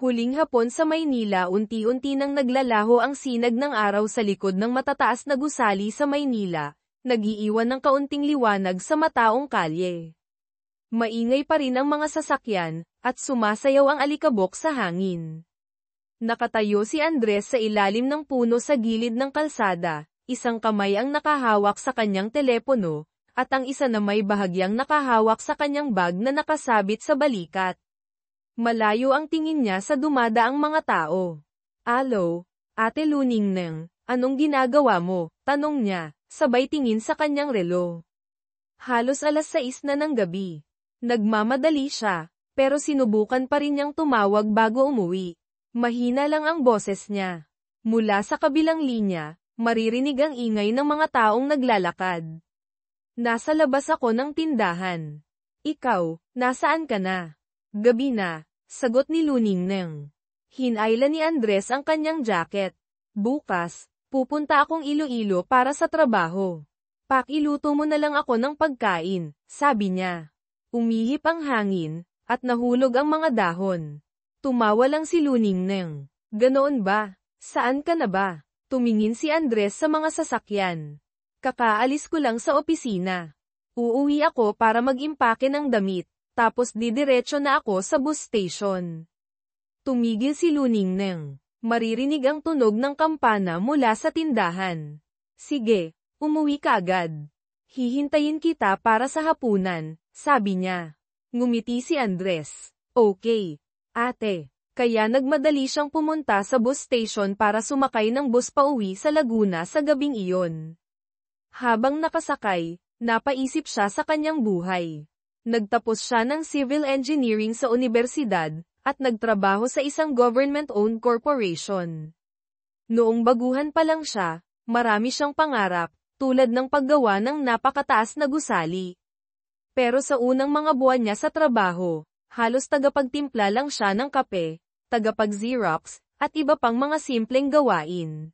Huling hapon sa Maynila, unti-unti nang naglalaho ang sinag ng araw sa likod ng matataas na gusali sa Maynila, nag-iiwan ng kaunting liwanag sa mataong kalye. Maingay pa rin ang mga sasakyan, at sumasayaw ang alikabok sa hangin. Nakatayo si Andres sa ilalim ng puno sa gilid ng kalsada, isang kamay ang nakahawak sa kanyang telepono, at ang isa na may bahagyang nakahawak sa kanyang bag na nakasabit sa balikat. Malayo ang tingin niya sa dumadaang mga tao. "Alo, Ate Luningneng, anong ginagawa mo?" tanong niya, sabay tingin sa kanyang relo. Halos 6:00 na ng gabi. Nagmamadali siya, pero sinubukan pa rin niyang tumawag bago umuwi. Mahina lang ang boses niya. Mula sa kabilang linya, maririnig ang ingay ng mga taong naglalakad. "Nasa labas ako ng tindahan. Ikaw, nasaan ka na?" "Gabi na," sagot ni Luningneng. Hinayla ni Andres ang kanyang jacket. "Bukas, pupunta akong Iloilo para sa trabaho. Pakiluto mo na lang ako ng pagkain," sabi niya. Umihip ang hangin, at nahulog ang mga dahon. Tumawa lang si Luningneng. "Ganoon ba? Saan ka na ba?" Tumingin si Andres sa mga sasakyan. "Kakaalis ko lang sa opisina. Uuwi ako para mag-impake ng damit. Tapos didiretso na ako sa bus station." Tumigil si Luningneng. Maririnig ang tunog ng kampana mula sa tindahan. "Sige, umuwi ka agad. Hihintayin kita para sa hapunan," sabi niya. Ngumiti si Andres. "Okay, ate." Kaya nagmadali siyang pumunta sa bus station para sumakay ng bus pauwi sa Laguna sa gabing iyon. Habang nakasakay, napaisip siya sa kanyang buhay. Nagtapos siya ng civil engineering sa universidad, at nagtrabaho sa isang government-owned corporation. Noong baguhan pa lang siya, marami siyang pangarap, tulad ng paggawa ng napakataas na gusali. Pero sa unang mga buwan niya sa trabaho, halos tagapagtimpla lang siya ng kape, tagapag-Xerox, at iba pang mga simpleng gawain.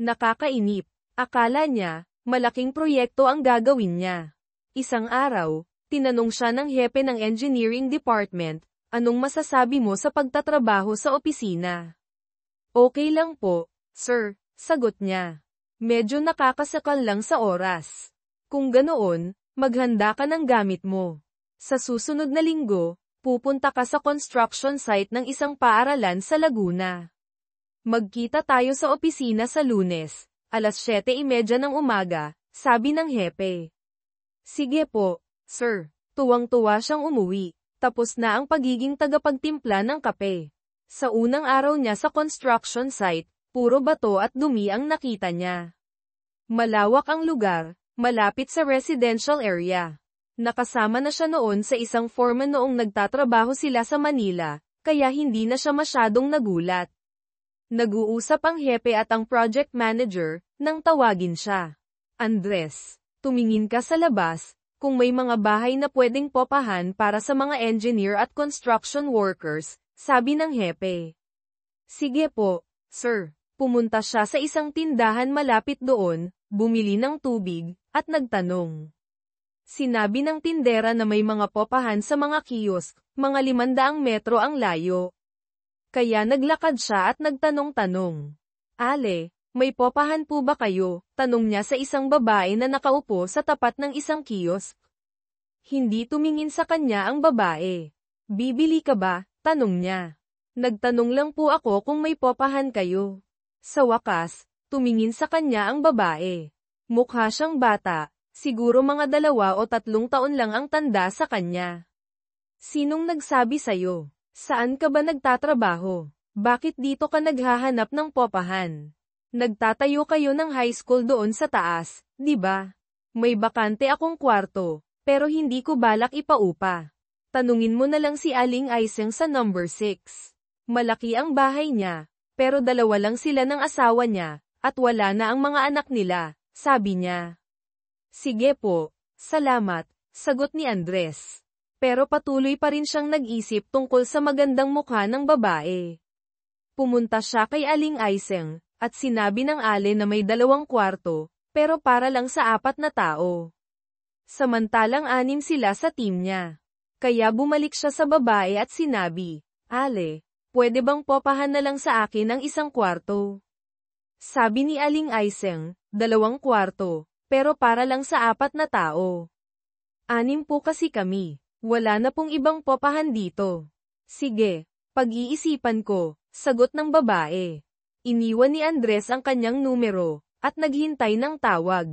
Nakakainip. Akala niya, malaking proyekto ang gagawin niya. Isang araw, tinanong siya ng hepe ng engineering department, "Anong masasabi mo sa pagtatrabaho sa opisina?" "Okay lang po, sir," sagot niya. "Medyo nakakasakal lang sa oras. Kung ganoon, maghanda ka ng gamit mo. Sa susunod na linggo, pupunta ka sa construction site ng isang paaralan sa Laguna. Magkita tayo sa opisina sa Lunes, 7:30 ng umaga, sabi ng hepe. "Sige po, sir." Tuwang-tuwa siyang umuwi, tapos na ang pagiging tagapagtimpla ng kape. Sa unang araw niya sa construction site, puro bato at dumi ang nakita niya. Malawak ang lugar, malapit sa residential area. Nakasama na siya noon sa isang foreman noong nagtatrabaho sila sa Manila, kaya hindi na siya masyadong nagulat. Nag-uusap ang hepe at ang project manager, nang tawagin siya. "Andres, tumingin ka sa labas, kung may mga bahay na pwedeng popahan para sa mga engineer at construction workers," sabi ng hepe. "Sige po, sir." Pumunta siya sa isang tindahan malapit doon, bumili ng tubig, at nagtanong. Sinabi ng tindera na may mga popahan sa mga kiosk, mga 500 metro ang layo. Kaya naglakad siya at nagtanong-tanong. "Ale, may popahan po ba kayo?" tanong niya sa isang babae na nakaupo sa tapat ng isang kiosk. Hindi tumingin sa kanya ang babae. "Bibili ka ba?" tanong niya. "Nagtanong lang po ako kung may popahan kayo." Sa wakas, tumingin sa kanya ang babae. Mukha siyang bata, siguro mga 2 o 3 taon lang ang tanda sa kanya. "Sinong nagsabi sa'yo? Saan ka ba nagtatrabaho? Bakit dito ka naghahanap ng popahan? Nagtatayo kayo ng high school doon sa taas, di ba? May bakante akong kwarto, pero hindi ko balak ipaupa. Tanungin mo na lang si Aling Aiseng sa number 6. Malaki ang bahay niya, pero 2 lang sila ng asawa niya, at wala na ang mga anak nila," sabi niya. "Sige po, salamat," sagot ni Andres. Pero patuloy pa rin siyang nag-isip tungkol sa magandang mukha ng babae. Pumunta siya kay Aling Aiseng, at sinabi ng ale na may 2 kwarto, pero para lang sa 4 na tao. Samantalang 6 sila sa team niya. Kaya bumalik siya sa babae at sinabi, "Ale, Pwede bang popahan na lang sa akin ang isang kwarto? Sabi ni Aling Aiseng, 2 kwarto, pero para lang sa 4 na tao. 6 po kasi kami. Wala na pong ibang popahan dito. Sige, pag-iisipan ko, sagot ng babae. Iniwan ni Andres ang kanyang numero, at naghintay ng tawag.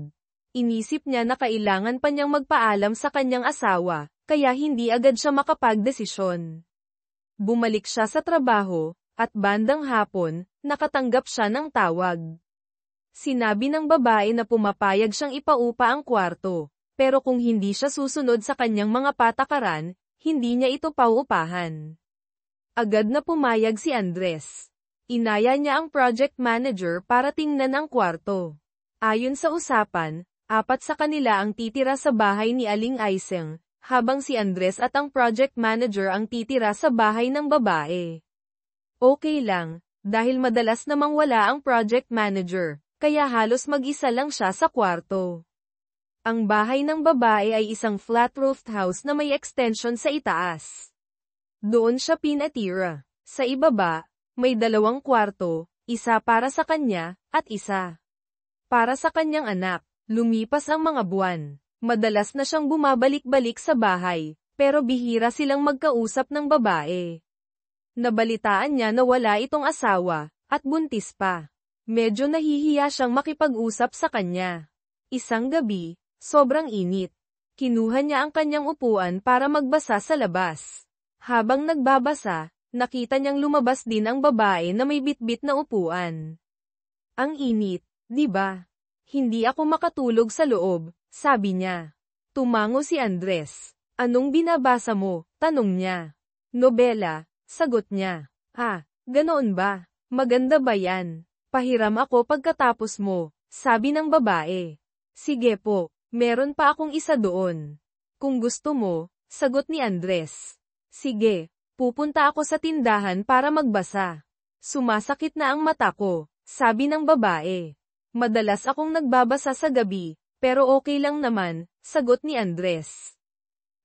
Inisip niya na kailangan pa niyang magpaalam sa kanyang asawa, kaya hindi agad siya makapagdesisyon. Bumalik siya sa trabaho, at bandang hapon, nakatanggap siya ng tawag. Sinabi ng babae na pumapayag siyang ipaupa ang kwarto, pero kung hindi siya susunod sa kanyang mga patakaran, hindi niya ito pauupahan. Agad na pumayag si Andres. Inaya niya ang project manager para tingnan ang kwarto. Ayon sa usapan, 4 sa kanila ang titira sa bahay ni Aling Aiseng, habang si Andres at ang project manager ang titira sa bahay ng babae. Okay lang, dahil madalas namang wala ang project manager, kaya halos mag-isa lang siya sa kwarto. Ang bahay ng babae ay isang flat-roofed house na may extension sa itaas. Doon siya pinatira. Sa ibaba, may 2 kwarto, isa para sa kanya, at isa para sa kanyang anak. Lumipas ang mga buwan. Madalas na siyang bumabalik-balik sa bahay, pero bihira silang magkausap ng babae. Nabalitaan niya na wala itong asawa, at buntis pa. Medyo nahihiya siyang makipag-usap sa kanya. Isang gabi, sobrang init. Kinuha niya ang kanyang upuan para magbasa sa labas. Habang nagbabasa, nakita niyang lumabas din ang babae na may bitbit na upuan. Ang init, di ba? Hindi ako makatulog sa loob, sabi niya. Tumango si Andres. Anong binabasa mo? Tanong niya. Nobela, sagot niya. Ah, ganoon ba? Maganda ba yan? Pahiram ako pagkatapos mo, sabi ng babae. Sige po, meron pa akong isa doon. Kung gusto mo, sagot ni Andres. Sige, pupunta ako sa tindahan para magbasa. Sumasakit na ang mata ko, sabi ng babae. Madalas akong nagbabasa sa gabi, pero okay lang naman, sagot ni Andres.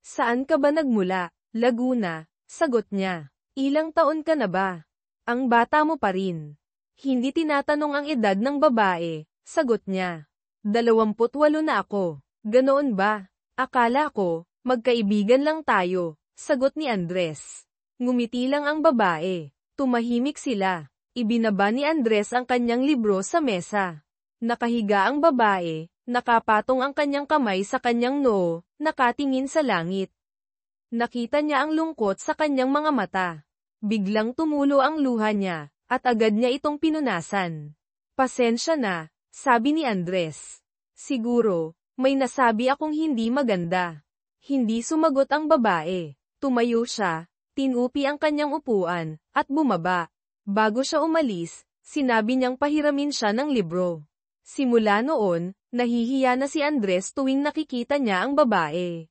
Saan ka ba nagmula? Laguna, sagot niya. Ilang taon ka na ba? Ang bata mo pa rin. Hindi tinatanong ang edad ng babae, sagot niya. 28 na ako. Ganoon ba? Akala ko, magkaibigan lang tayo, sagot ni Andres. Ngumiti lang ang babae. Tumahimik sila. Ibinaba ni Andres ang kanyang libro sa mesa. Nakahiga ang babae, nakapatong ang kanyang kamay sa kanyang noo, nakatingin sa langit. Nakita niya ang lungkot sa kanyang mga mata. Biglang tumulo ang luha niya, at agad niya itong pinunasan. Pasensya na, sabi ni Andres. Siguro, may nasabi akong hindi maganda. Hindi sumagot ang babae. Tumayo siya, tinupi ang kanyang upuan, at bumaba. Bago siya umalis, sinabi niyang pahiramin siya ng libro. Simula noon, nahihiya na si Andres tuwing nakikita niya ang babae.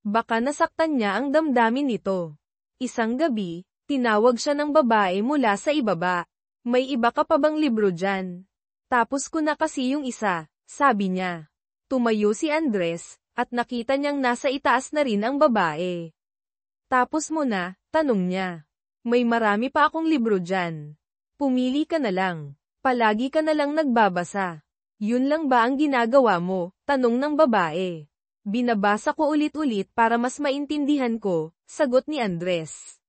Baka nasaktan niya ang damdamin nito. Isang gabi, tinawag siya ng babae mula sa ibaba. May iba ka pa bang libro dyan? Tapos ko na kasi yung isa, sabi niya. Tumayo si Andres, at nakita niyang nasa itaas na rin ang babae. Tapos mo na, tanong niya. May marami pa akong libro dyan. Pumili ka na lang. Palagi ka na lang nagbabasa. Yun lang ba ang ginagawa mo? Tanong ng babae. Binabasa ko ulit-ulit para mas maintindihan ko, sagot ni Andres.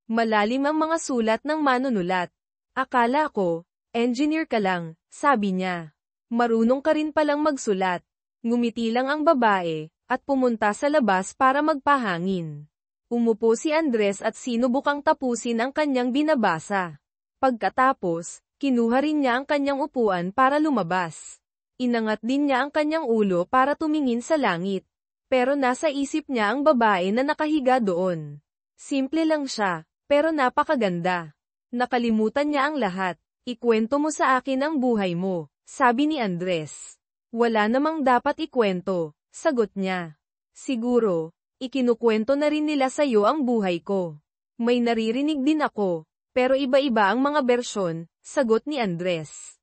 Malalim ang mga sulat ng manunulat. Akala ko, engineer ka lang, sabi niya. Marunong ka rin palang magsulat. Ngumiti lang ang babae, at pumunta sa labas para magpahangin. Umupo si Andres at sinubukang tapusin ang kanyang binabasa. Pagkatapos, kinuha rin niya ang kanyang upuan para lumabas. Inangat din niya ang kanyang ulo para tumingin sa langit. Pero nasa isip niya ang babae na nakahiga doon. Simple lang siya, pero napakaganda. Nakalimutan niya ang lahat. Ikwento mo sa akin ang buhay mo, sabi ni Andres. Wala namang dapat ikwento, sagot niya. Siguro, ikinukwento na rin nila sa iyo ang buhay ko. May naririnig din ako. Pero iba-iba ang mga bersyon, sagot ni Andres.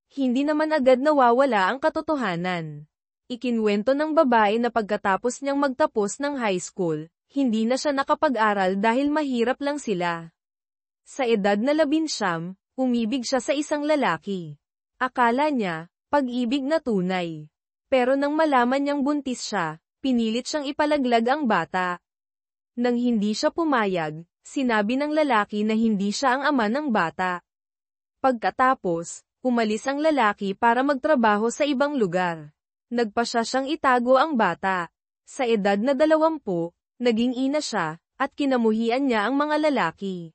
Hindi naman agad nawawala ang katotohanan. Ikinwento ng babae na pagkatapos niyang magtapos ng high school, hindi na siya nakapag-aral dahil mahirap lang sila. Sa edad na 19, umibig siya sa isang lalaki. Akala niya, pag-ibig na tunay. Pero nang malaman niyang buntis siya, pinilit siyang ipalaglag ang bata. Nang hindi siya pumayag, sinabi ng lalaki na hindi siya ang ama ng bata. Pagkatapos, umalis ang lalaki para magtrabaho sa ibang lugar. Nagpasya siyang itago ang bata. Sa edad na 20, naging ina siya, at kinamuhian niya ang mga lalaki.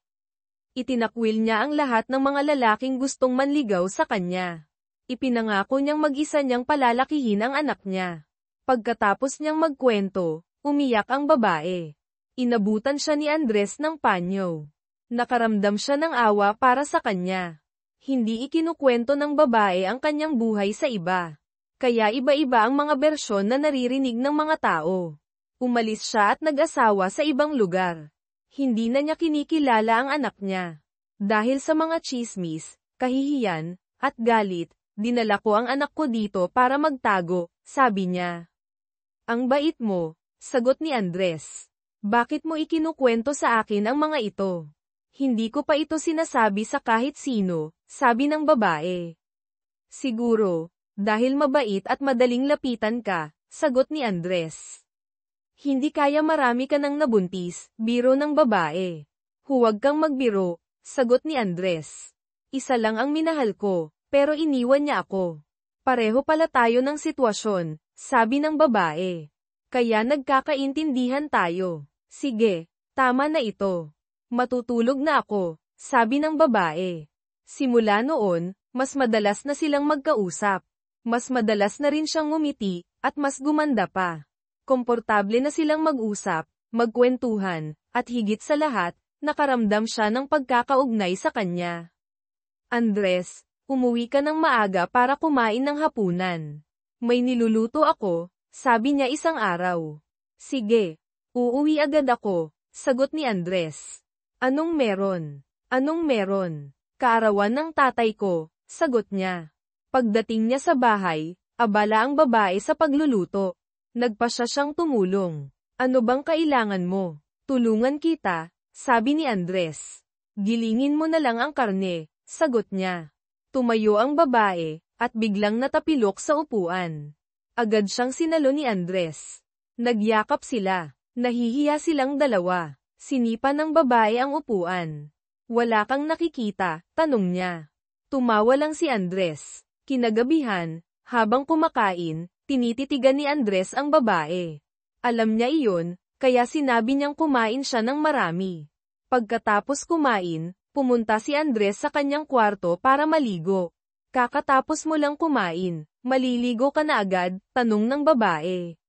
Itinakwil niya ang lahat ng mga lalaking gustong manligaw sa kanya. Ipinangako niyang mag-isa niyang palalakihin ang anak niya. Pagkatapos niyang magkwento, umiyak ang babae. Inabutan siya ni Andres ng panyo. Nakaramdam siya ng awa para sa kanya. Hindi ikinukwento ng babae ang kanyang buhay sa iba. Kaya iba-iba ang mga bersyon na naririnig ng mga tao. Umalis siya at nag-asawa sa ibang lugar. Hindi na niya kinikilala ang anak niya. Dahil sa mga tsismis, kahihiyan, at galit, dinala ko ang anak ko dito para magtago, sabi niya. Ang bait mo, sagot ni Andres. Bakit mo ikinukwento sa akin ang mga ito? Hindi ko pa ito sinasabi sa kahit sino, sabi ng babae. Siguro, dahil mabait at madaling lapitan ka, sagot ni Andres. Hindi kaya marami ka nang nabuntis, biro ng babae. Huwag kang magbiro, sagot ni Andres. Isa lang ang minahal ko, pero iniwan niya ako. Pareho pala tayo ng sitwasyon, sabi ng babae. Kaya nagkakaintindihan tayo. Sige, tama na ito. Matutulog na ako, sabi ng babae. Simula noon, mas madalas na silang magkausap. Mas madalas na rin siyang ngumiti, at mas gumanda pa. Komportable na silang mag-usap, magkwentuhan, at higit sa lahat, nakaramdam siya ng pagkakaugnay sa kanya. Andres, umuwi ka ng maaga para kumain ng hapunan. May niluluto ako, sabi niya isang araw. Sige, uuwi agad ako, sagot ni Andres. Anong meron? Anong meron? Kaarawan ng tatay ko, sagot niya. Pagdating niya sa bahay, abala ang babae sa pagluluto. Nagpasya siyang tumulong. Ano bang kailangan mo? Tulungan kita, sabi ni Andres. Gilingin mo na lang ang karne, sagot niya. Tumayo ang babae, at biglang natapilok sa upuan. Agad siyang sinalo ni Andres. Nagyakap sila. Nahihiya silang dalawa. Sinipa ng babae ang upuan. Wala kang nakikita, tanong niya. Tumawa lang si Andres. Kinagabihan, habang kumakain, tinititigan ni Andres ang babae. Alam niya iyon, kaya sinabi niyang kumain siya ng marami. Pagkatapos kumain, pumunta si Andres sa kanyang kwarto para maligo. Kakatapos mo lang kumain, maliligo ka na agad, tanong ng babae.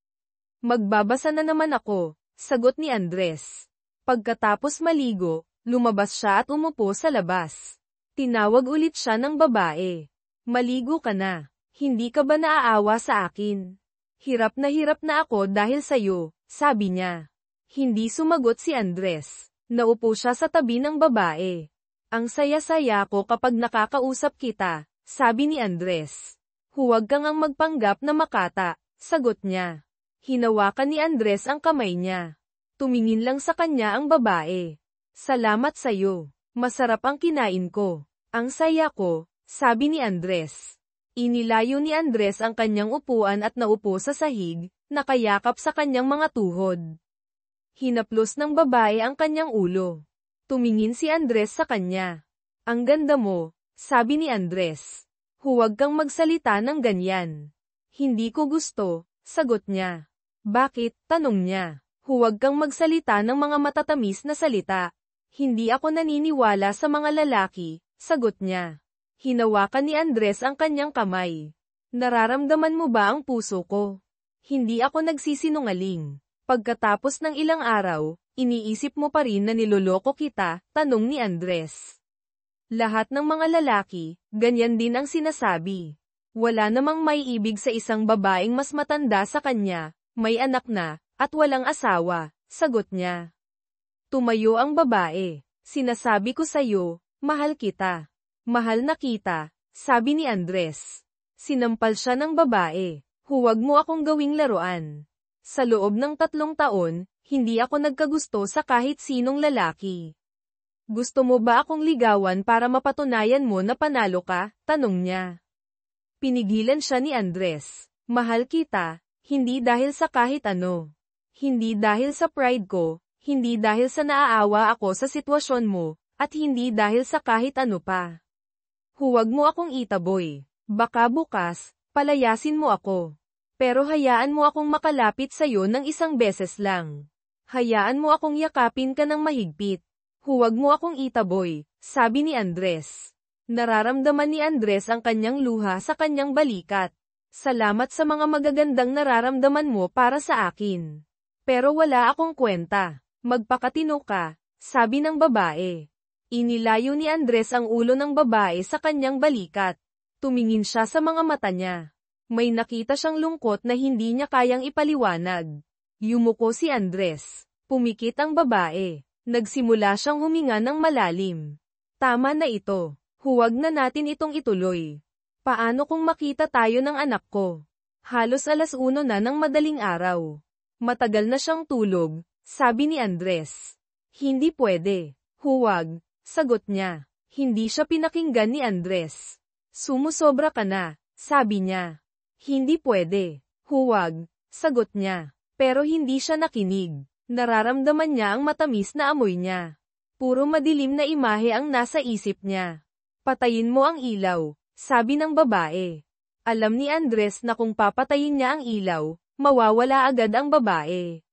Magbabasa na naman ako, sagot ni Andres. Pagkatapos maligo, lumabas siya at umupo sa labas. Tinawag ulit siya ng babae. Maligo ka na. Hindi ka ba naaawa sa akin? Hirap na ako dahil sayo, sabi niya. Hindi sumagot si Andres. Naupo siya sa tabi ng babae. Ang saya-saya ko kapag nakakausap kita, sabi ni Andres. Huwag kang ang magpanggap na makata, sagot niya. Hinawakan ni Andres ang kamay niya. Tumingin lang sa kanya ang babae. Salamat sayo. Masarap ang kinain ko. Ang saya ko, sabi ni Andres. Inilayo ni Andres ang kanyang upuan at naupo sa sahig, nakayakap sa kanyang mga tuhod. Hinaplos ng babae ang kanyang ulo. Tumingin si Andres sa kanya. Ang ganda mo, sabi ni Andres. Huwag kang magsalita ng ganyan. Hindi ko gusto, sagot niya. Bakit, tanong niya. Huwag kang magsalita ng mga matatamis na salita. Hindi ako naniniwala sa mga lalaki, sagot niya. Hinawakan ni Andres ang kanyang kamay. Nararamdaman mo ba ang puso ko? Hindi ako nagsisinungaling. Pagkatapos ng ilang araw, iniisip mo pa rin na niloloko kita, tanong ni Andres. Lahat ng mga lalaki, ganyan din ang sinasabi. Wala namang may ibig sa isang babaeng mas matanda sa kanya, may anak na, at walang asawa, sagot niya. Tumayo ang babae. Sinasabi ko sayo, mahal kita. Mahal na kita, sabi ni Andres. Sinampal siya ng babae. Huwag mo akong gawing laruan. Sa loob ng 3 taon, hindi ako nagkagusto sa kahit sinong lalaki. Gusto mo ba akong ligawan para mapatunayan mo na panalo ka? Tanong niya. Pinigilan siya ni Andres. Mahal kita, hindi dahil sa kahit ano. Hindi dahil sa pride ko, hindi dahil sa naaawa ako sa sitwasyon mo, at hindi dahil sa kahit ano pa. Huwag mo akong itaboy. Baka bukas, palayasin mo ako. Pero hayaan mo akong makalapit sa'yo ng isang beses lang. Hayaan mo akong yakapin ka ng mahigpit. Huwag mo akong itaboy, sabi ni Andres. Nararamdaman ni Andres ang kanyang luha sa kanyang balikat. Salamat sa mga magagandang nararamdaman mo para sa akin. Pero wala akong kwenta. Magpakatino ka, sabi ng babae. Inilayo ni Andres ang ulo ng babae sa kanyang balikat. Tumingin siya sa mga mata niya. May nakita siyang lungkot na hindi niya kayang ipaliwanag. Yumuko si Andres. Pumikit ang babae. Nagsimula siyang huminga ng malalim. Tama na ito. Huwag na natin itong ituloy. Paano kung makita tayo ng anak ko? Halos 1:00 na ng madaling araw. Matagal na siyang tulog, sabi ni Andres. Hindi pwede. Huwag, sagot niya. Hindi siya pinakinggan ni Andres. Sumusobra ka na, sabi niya. Hindi pwede. Huwag, sagot niya. Pero hindi siya nakinig. Nararamdaman niya ang matamis na amoy niya. Puro madilim na imahe ang nasa isip niya. Patayin mo ang ilaw, sabi ng babae. Alam ni Andres na kung papatayin niya ang ilaw, mawawala agad ang babae.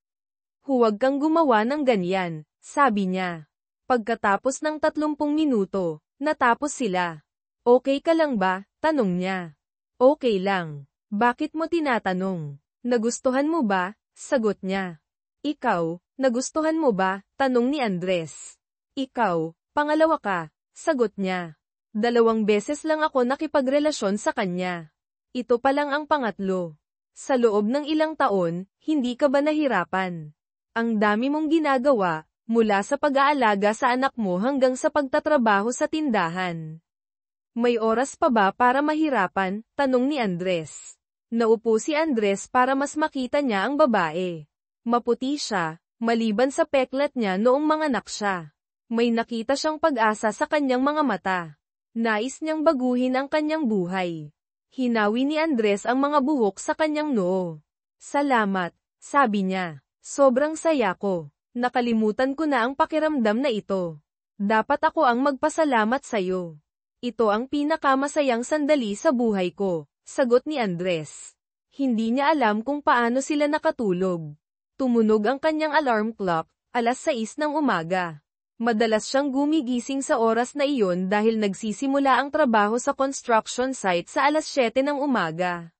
Huwag kang gumawa ng ganyan, sabi niya. Pagkatapos ng 30 minuto, natapos sila. Okay ka lang ba? Tanong niya. Okay lang. Bakit mo tinatanong? Nagustuhan mo ba? Sagot niya. Ikaw, nagustuhan mo ba? Tanong ni Andres. Ikaw, pangalawa ka, sagot niya. 2 beses lang ako nakipagrelasyon sa kanya. Ito pa lang ang pangatlo. Sa loob ng ilang taon, hindi ka ba nahirapan? Ang dami mong ginagawa, mula sa pag-aalaga sa anak mo hanggang sa pagtatrabaho sa tindahan. May oras pa ba para mahirapan? Tanong ni Andres. Naupo si Andres para mas makita niya ang babae. Maputi siya, maliban sa peklat niya noong manganak siya. May nakita siyang pag-asa sa kanyang mga mata. Nais niyang baguhin ang kanyang buhay. Hinawi ni Andres ang mga buhok sa kanyang noo. Salamat, sabi niya. Sobrang saya ko. Nakalimutan ko na ang pakiramdam na ito. Dapat ako ang magpasalamat sa'yo. Ito ang pinakamasayang sandali sa buhay ko, sagot ni Andres. Hindi niya alam kung paano sila nakatulog. Tumunog ang kanyang alarm clock, 6:00 ng umaga. Madalas siyang gumigising sa oras na iyon dahil nagsisimula ang trabaho sa construction site sa 7:00 ng umaga.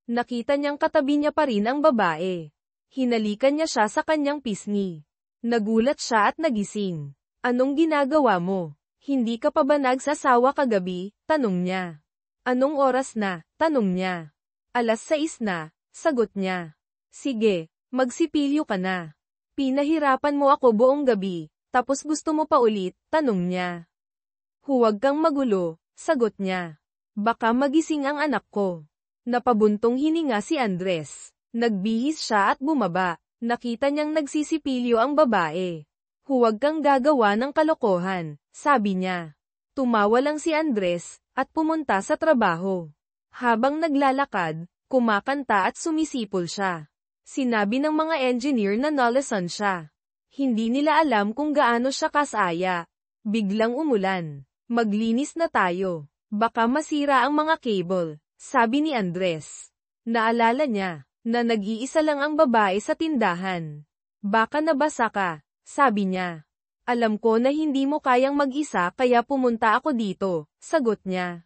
Nakita niyang katabi niya pa rin ang babae. Hinalikan niya siya sa kanyang pisngi. Nagulat siya at nagising. Anong ginagawa mo? Hindi ka pa ba nagsasawa kagabi? Tanong niya. Anong oras na? Tanong niya. 6:00 na, sagot niya. Sige. Magsipilyo ka na. Pinahirapan mo ako buong gabi, tapos gusto mo pa ulit? Tanong niya. Huwag kang magulo, sagot niya. Baka magising ang anak ko. Napabuntong hininga si Andres. Nagbihis siya at bumaba. Nakita niyang nagsisipilyo ang babae. Huwag kang gagawa ng kalokohan, sabi niya. Tumawa lang si Andres, at pumunta sa trabaho. Habang naglalakad, kumakanta at sumisipol siya. Sinabi ng mga engineer na nalasan siya. Hindi nila alam kung gaano siya kasaya. Biglang umulan. Maglinis na tayo. Baka masira ang mga cable, sabi ni Andres. Naalala niya na nag-iisa lang ang babae sa tindahan. Baka nabasa ka, sabi niya. Alam ko na hindi mo kayang mag-isa kaya pumunta ako dito, sagot niya.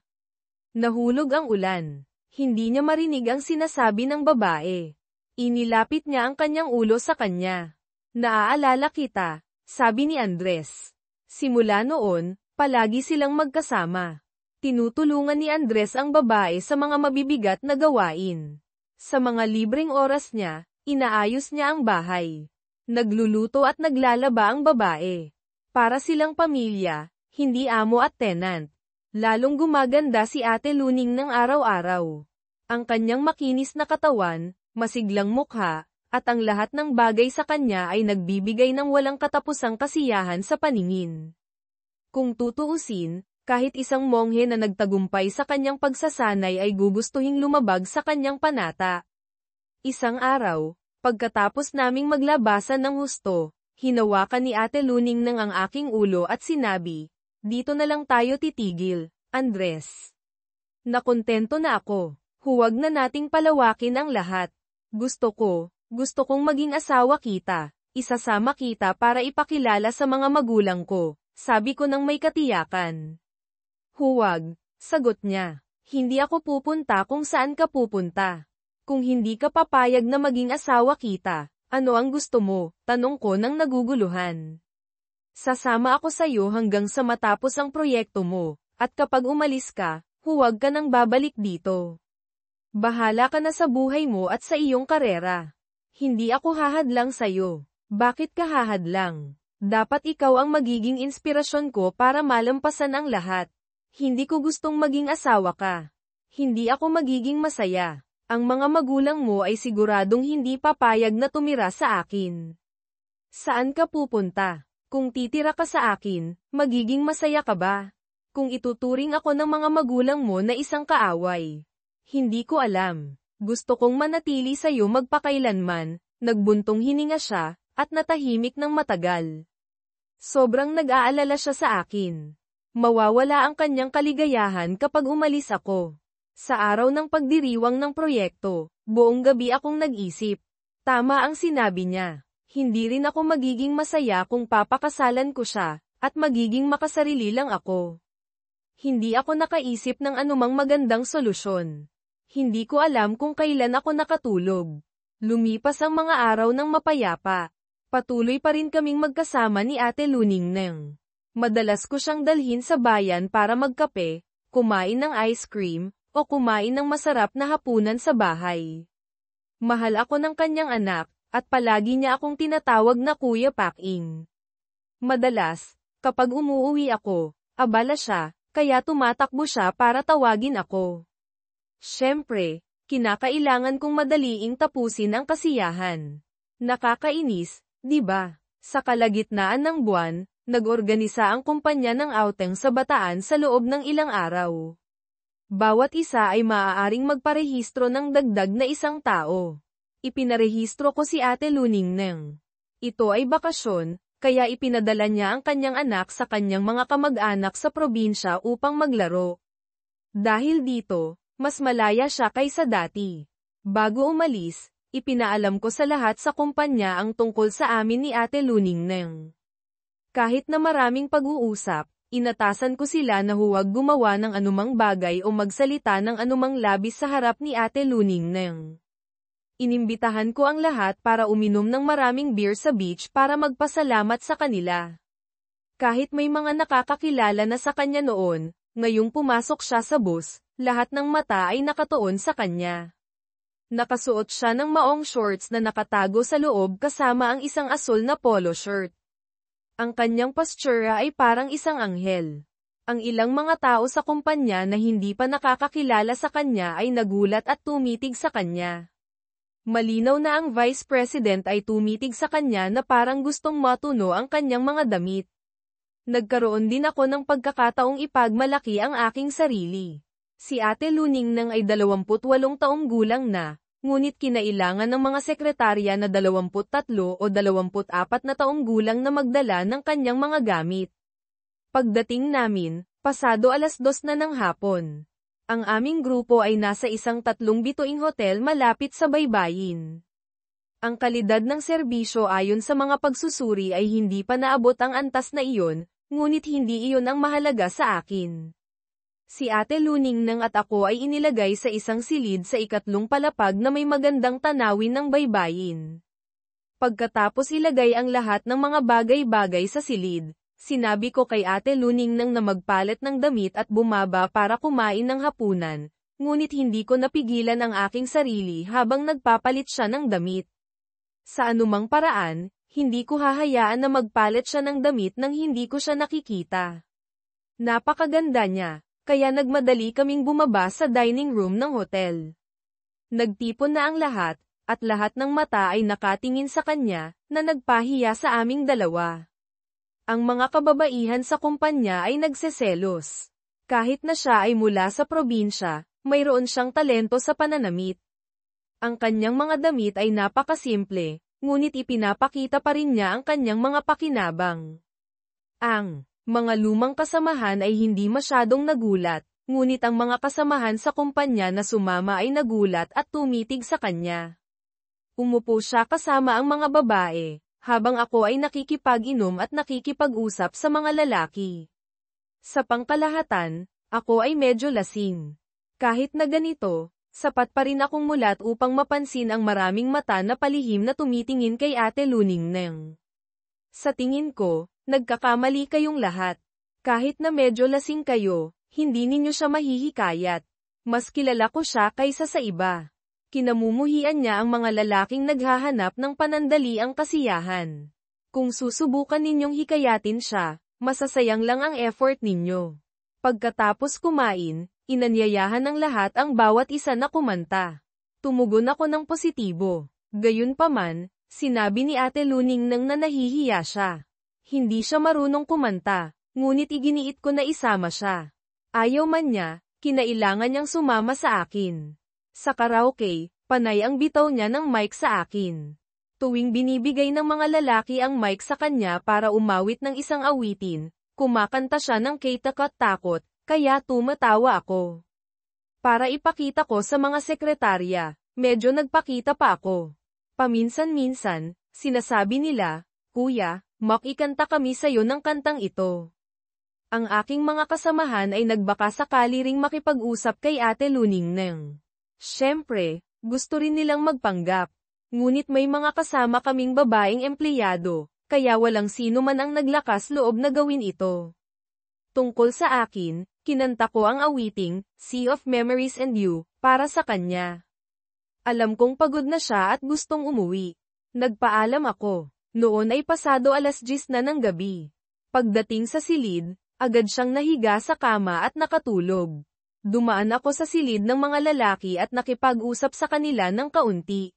Nahulog ang ulan. Hindi niya marinig ang sinasabi ng babae. Inilapit niya ang kanyang ulo sa kanya. Naaalala kita, sabi ni Andres. Simula noon, palagi silang magkasama. Tinutulungan ni Andres ang babae sa mga mabibigat na gawain. Sa mga libreng oras niya, inaayos niya ang bahay. Nagluluto at naglalaba ang babae. Para silang pamilya, hindi amo at tenant. Lalong gumaganda si Ate Luning ng araw-araw. Ang kanyang makinis na katawan, masiglang mukha, at ang lahat ng bagay sa kanya ay nagbibigay ng walang katapusang kasiyahan sa paningin. Kung tutuusin, kahit isang monghe na nagtagumpay sa kanyang pagsasanay ay gugustuhing lumabag sa kanyang panata. Isang araw, pagkatapos naming maglabasan ng husto, hinawakan ni Ate Luning ng ang aking ulo at sinabi, "Dito na lang tayo titigil, Andres. Nakontento na ako. Huwag na nating palawakin ang lahat. Gusto kong maging asawa kita. Isasama kita para ipakilala sa mga magulang ko," sabi ko nang may katiyakan. "Huwag," sagot niya. "Hindi ako pupunta kung saan ka pupunta. Kung hindi ka papayag na maging asawa kita, ano ang gusto mo?" tanong ko nang naguguluhan. "Sasama ako sa'yo hanggang sa matapos ang proyekto mo, at kapag umalis ka, huwag ka nang babalik dito. Bahala ka na sa buhay mo at sa iyong karera. Hindi ako hahadlang sa'yo." "Bakit ka hahadlang? Dapat ikaw ang magiging inspirasyon ko para malampasan ang lahat. Hindi ko gustong maging asawa ka. Hindi ako magiging masaya. Ang mga magulang mo ay siguradong hindi papayag na tumira sa akin. Saan ka pupunta? Kung titira ka sa akin, magiging masaya ka ba? Kung ituturing ako ng mga magulang mo na isang kaaway. Hindi ko alam. Gusto kong manatili sa'yo magpakailanman." Nagbuntong hininga siya, at natahimik ng matagal. Sobrang nag-aalala siya sa akin. Mawawala ang kanyang kaligayahan kapag umalis ako. Sa araw ng pagdiriwang ng proyekto, buong gabi akong nag-isip. Tama ang sinabi niya. Hindi rin ako magiging masaya kung papakasalan ko siya, at magiging makasarili lang ako. Hindi ako nakaisip ng anumang magandang solusyon. Hindi ko alam kung kailan ako nakatulog. Lumipas ang mga araw ng mapayapa. Patuloy pa rin kaming magkasama ni Ate Luningneng. Madalas ko siyang dalhin sa bayan para magkape, kumain ng ice cream, o kumain ng masarap na hapunan sa bahay. Mahal ako ng kanyang anak, at palagi niya akong tinatawag na Kuya Paking. Madalas, kapag umuuwi ako, abala siya, kaya tumatakbo siya para tawagin ako. Siyempre, kinakailangan kong madaliing tapusin ang kasiyahan. Nakakainis, di ba? Sa kalagitnaan ng buwan, nag-organisa ang kumpanya ng outing sa Bataan sa loob ng ilang araw. Bawat isa ay maaaring magparehistro ng dagdag na isang tao. Ipinarehistro ko si Ate Luningneng. Ito ay bakasyon, kaya ipinadala niya ang kanyang anak sa kanyang mga kamag-anak sa probinsya upang maglaro. Dahil dito, mas malaya siya kaysa dati. Bago umalis, ipinaalam ko sa lahat sa kumpanya ang tungkol sa amin ni Ate Luningneng. Kahit na maraming pag-uusap, inatasan ko sila na huwag gumawa ng anumang bagay o magsalita ng anumang labis sa harap ni Ate Luningneng. Inimbitahan ko ang lahat para uminom ng maraming beer sa beach para magpasalamat sa kanila. Kahit may mga nakakakilala na sa kanya noon, ngayong pumasok siya sa bus, lahat ng mata ay nakatuon sa kanya. Nakasuot siya ng maong shorts na nakatago sa loob kasama ang isang asul na polo shirt. Ang kanyang postura ay parang isang anghel. Ang ilang mga tao sa kumpanya na hindi pa nakakakilala sa kanya ay nagulat at tumitig sa kanya. Malinaw na ang Vice President ay tumitig sa kanya na parang gustong matuno ang kanyang mga damit. Nagkaroon din ako ng pagkakataong ipagmalaki ang aking sarili. Si Ate Luningneng ay 28 taong gulang na, ngunit kinailangan ng mga sekretarya na 23 o 24 na taong gulang na magdala ng kanyang mga gamit. Pagdating namin, pasado 2:00 na ng hapon. Ang aming grupo ay nasa isang 3 bituing hotel malapit sa baybayin. Ang kalidad ng serbisyo ayon sa mga pagsusuri ay hindi pa naabot ang antas na iyon, ngunit hindi iyon ang mahalaga sa akin. Si Ate Luningneng at ako ay inilagay sa isang silid sa ikatlong palapag na may magandang tanawin ng baybayin. Pagkatapos ilagay ang lahat ng mga bagay-bagay sa silid, sinabi ko kay Ate Luningneng na magpalit ng damit at bumaba para kumain ng hapunan, ngunit hindi ko napigilan ang aking sarili habang nagpapalit siya ng damit. Sa anumang paraan, hindi ko hahayaan na magpalit siya ng damit nang hindi ko siya nakikita. Napakaganda niya. Kaya nagmadali kaming bumaba sa dining room ng hotel. Nagtipon na ang lahat, at lahat ng mata ay nakatingin sa kanya, na nagpahiya sa aming dalawa. Ang mga kababaihan sa kumpanya ay nagseselos. Kahit na siya ay mula sa probinsya, mayroon siyang talento sa pananamit. Ang kanyang mga damit ay napakasimple, ngunit ipinapakita pa rin niya ang kanyang mga pakinabang. Ang mga lumang kasamahan ay hindi masyadong nagulat, ngunit ang mga kasamahan sa kumpanya na sumama ay nagulat at tumitig sa kanya. Umupo siya kasama ang mga babae, habang ako ay nakikipag-inom at nakikipag-usap sa mga lalaki. Sa pangkalahatan, ako ay medyo lasing. Kahit na ganito, sapat pa rin akong mulat upang mapansin ang maraming mata na palihim na tumitingin kay Ate Luningneng. Sa tingin ko, nagkakamali kayong lahat. Kahit na medyo lasing kayo, hindi ninyo siya mahihikayat. Mas kilala ko siya kaysa sa iba. Kinamumuhian niya ang mga lalaking naghahanap ng panandaliang kasiyahan. Kung susubukan ninyong hikayatin siya, masasayang lang ang effort ninyo. Pagkatapos kumain, inanyayahan ng lahat ang bawat isa na kumanta. Tumugon ako ng positibo. Gayunpaman, sinabi ni Ate Luningneng na nahihiya siya. Hindi siya marunong kumanta, ngunit iginiit ko na isama siya. Ayaw man niya, kinailangan niyang sumama sa akin. Sa karaoke, panay ang bitaw niya ng mic sa akin. Tuwing binibigay ng mga lalaki ang mic sa kanya para umawit ng isang awitin, kumakanta siya ng kay takot-takot, kaya tumatawa ako. Para ipakita ko sa mga sekretarya, medyo nagpakita pa ako. Paminsan-minsan, sinasabi nila, "Kuya, makikanta kami sayo ng kantang ito." Ang aking mga kasamahan ay nagbaka sakali ring makipag-usap kay Ate Luningneng. Siyempre, gusto rin nilang magpanggap. Ngunit may mga kasama kaming babaeng empleyado, kaya walang sino man ang naglakas loob na gawin ito. Tungkol sa akin, kinanta ko ang awiting, Sea of Memories and You, para sa kanya. Alam kong pagod na siya at gustong umuwi. Nagpaalam ako. Noon ay pasado 10:00 na ng gabi. Pagdating sa silid, agad siyang nahiga sa kama at nakatulog. Dumaan ako sa silid ng mga lalaki at nakipag-usap sa kanila ng kaunti.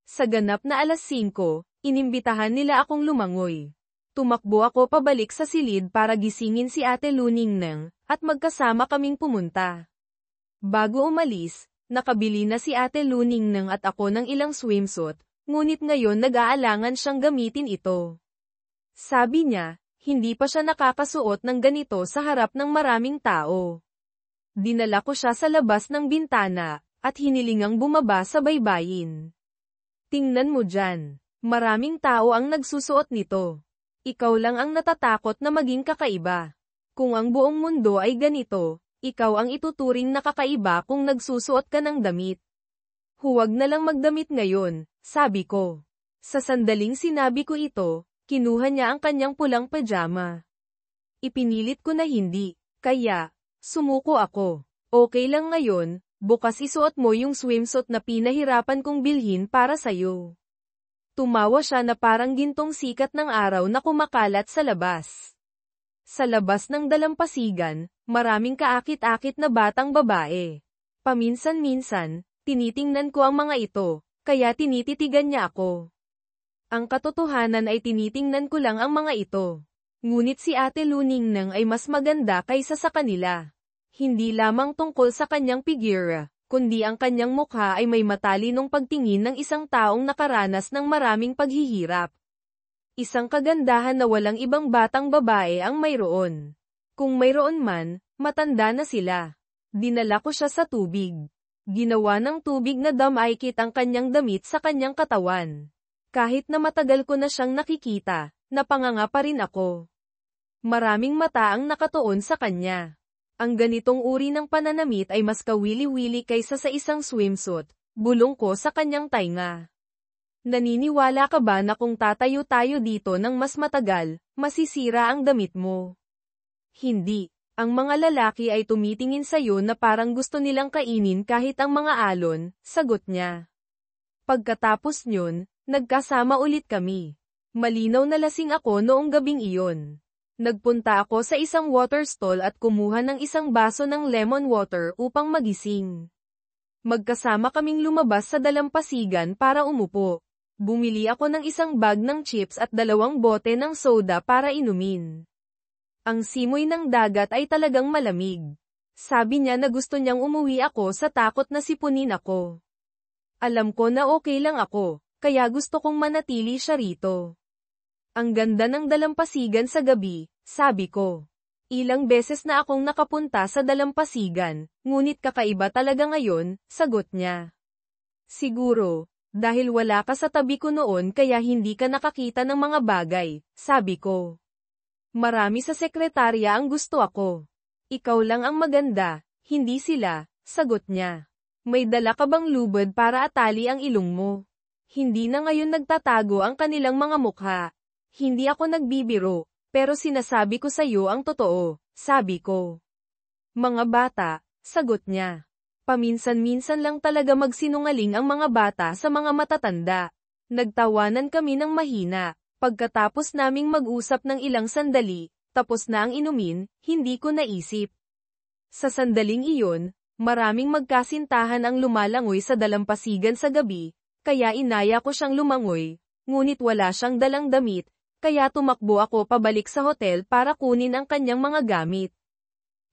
Sa ganap na 5:00, inimbitahan nila akong lumangoy. Tumakbo ako pabalik sa silid para gisingin si Ate Luningneng, at magkasama kaming pumunta. Bago umalis, nakabili na si Ate Luningneng at ako ng ilang swimsuit, ngunit ngayon nag-aalangan siyang gamitin ito. Sabi niya, hindi pa siya nakakasuot ng ganito sa harap ng maraming tao. Dinala ko siya sa labas ng bintana, at hinilingang bumaba sa baybayin. Tingnan mo dyan. Maraming tao ang nagsusuot nito. Ikaw lang ang natatakot na maging kakaiba. Kung ang buong mundo ay ganito, ikaw ang ituturing na kakaiba kung nagsusuot ka ng damit. Huwag na lang magdamit ngayon, sabi ko. Sa sandaling sinabi ko ito, kinuha niya ang kanyang pulang pajama. Ipinilit ko na hindi, kaya, sumuko ako. Okay lang ngayon, bukas isuot mo yung swimsuit na pinahirapan kong bilhin para sayo. Tumawa siya na parang gintong sikat ng araw na kumakalat sa labas. Sa labas ng dalampasigan, maraming kaakit-akit na batang babae. Paminsan-minsan, tinitingnan ko ang mga ito, kaya tinititigan niya ako. Ang katotohanan ay tinitingnan ko lang ang mga ito. Ngunit si Ate Luningneng ay mas maganda kaysa sa kanila. Hindi lamang tungkol sa kanyang figura, kundi ang kanyang mukha ay may matalinong pagtingin ng isang taong nakaranas ng maraming paghihirap. Isang kagandahan na walang ibang batang babae ang mayroon. Kung mayroon man, matanda na sila. Dinala ko siya sa tubig. Ginawa ng tubig na damaykit ang kanyang damit sa kanyang katawan. Kahit na matagal ko na siyang nakikita, napanganga pa rin ako. Maraming mata ang nakatuon sa kanya. Ang ganitong uri ng pananamit ay mas kawili-wili kaysa sa isang swimsuit, bulong ko sa kanyang tainga. Naniniwala ka ba na kung tatayo tayo dito ng mas matagal, masisira ang damit mo? Hindi. Ang mga lalaki ay tumitingin sa'yo na parang gusto nilang kainin kahit ang mga alon, sagot niya. Pagkatapos nyon, nagkasama ulit kami. Malinaw na lasing ako noong gabing iyon. Nagpunta ako sa isang water stall at kumuha ng isang baso ng lemon water upang magising. Magkasama kaming lumabas sa dalampasigan para umupo. Bumili ako ng isang bag ng chips at 2 bote ng soda para inumin. Ang simoy ng dagat ay talagang malamig. Sabi niya na gusto niyang umuwi ako sa takot na sipunin ako. Alam ko na okay lang ako, kaya gusto kong manatili siya rito. Ang ganda ng dalampasigan sa gabi, sabi ko. Ilang beses na akong nakapunta sa dalampasigan, ngunit kakaiba talaga ngayon, sagot niya. Siguro, dahil wala ka sa tabi ko noon kaya hindi ka nakakita ng mga bagay, sabi ko. Marami sa sekretarya ang gusto ako. Ikaw lang ang maganda, hindi sila, sagot niya. May dala ka bang lubid para atali ang ilong mo? Hindi na ngayon nagtatago ang kanilang mga mukha. Hindi ako nagbibiro, pero sinasabi ko sa iyo ang totoo, sabi ko. Mga bata, sagot niya. Paminsan-minsan lang talaga magsinungaling ang mga bata sa mga matatanda. Nagtawanan kami ng mahina, pagkatapos naming mag-usap ng ilang sandali, tapos na ang inumin, hindi ko naisip. Sa sandaling iyon, maraming magkasintahan ang lumalangoy sa dalampasigan sa gabi, kaya inaya ko siyang lumangoy, ngunit wala siyang dalang damit, kaya tumakbo ako pabalik sa hotel para kunin ang kanyang mga gamit.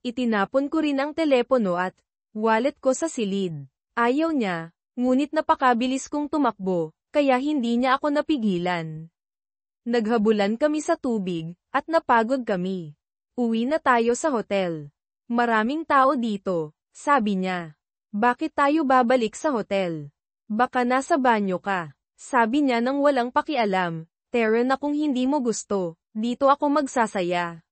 Itinapon ko rin ang telepono at wallet ko sa silid. Ayaw niya, ngunit napakabilis kong tumakbo, kaya hindi niya ako napigilan. Naghabulan kami sa tubig, at napagod kami. Uwi na tayo sa hotel. Maraming tao dito, sabi niya. Bakit tayo babalik sa hotel? Baka nasa banyo ka, sabi niya nang walang pakialam. Tara na kung hindi mo gusto, dito ako magsasaya.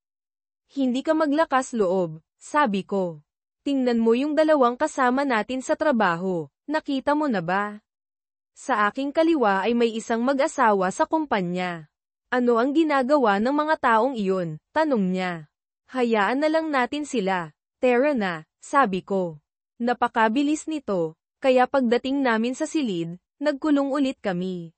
Hindi ka maglakas loob, sabi ko. Tingnan mo yung 2 kasama natin sa trabaho, nakita mo na ba? Sa aking kaliwa ay may isang mag-asawa sa kumpanya. Ano ang ginagawa ng mga taong iyon? Tanong niya. Hayaan na lang natin sila. Tara na, sabi ko. Napakabilis nito, kaya pagdating namin sa silid, nagkulong ulit kami.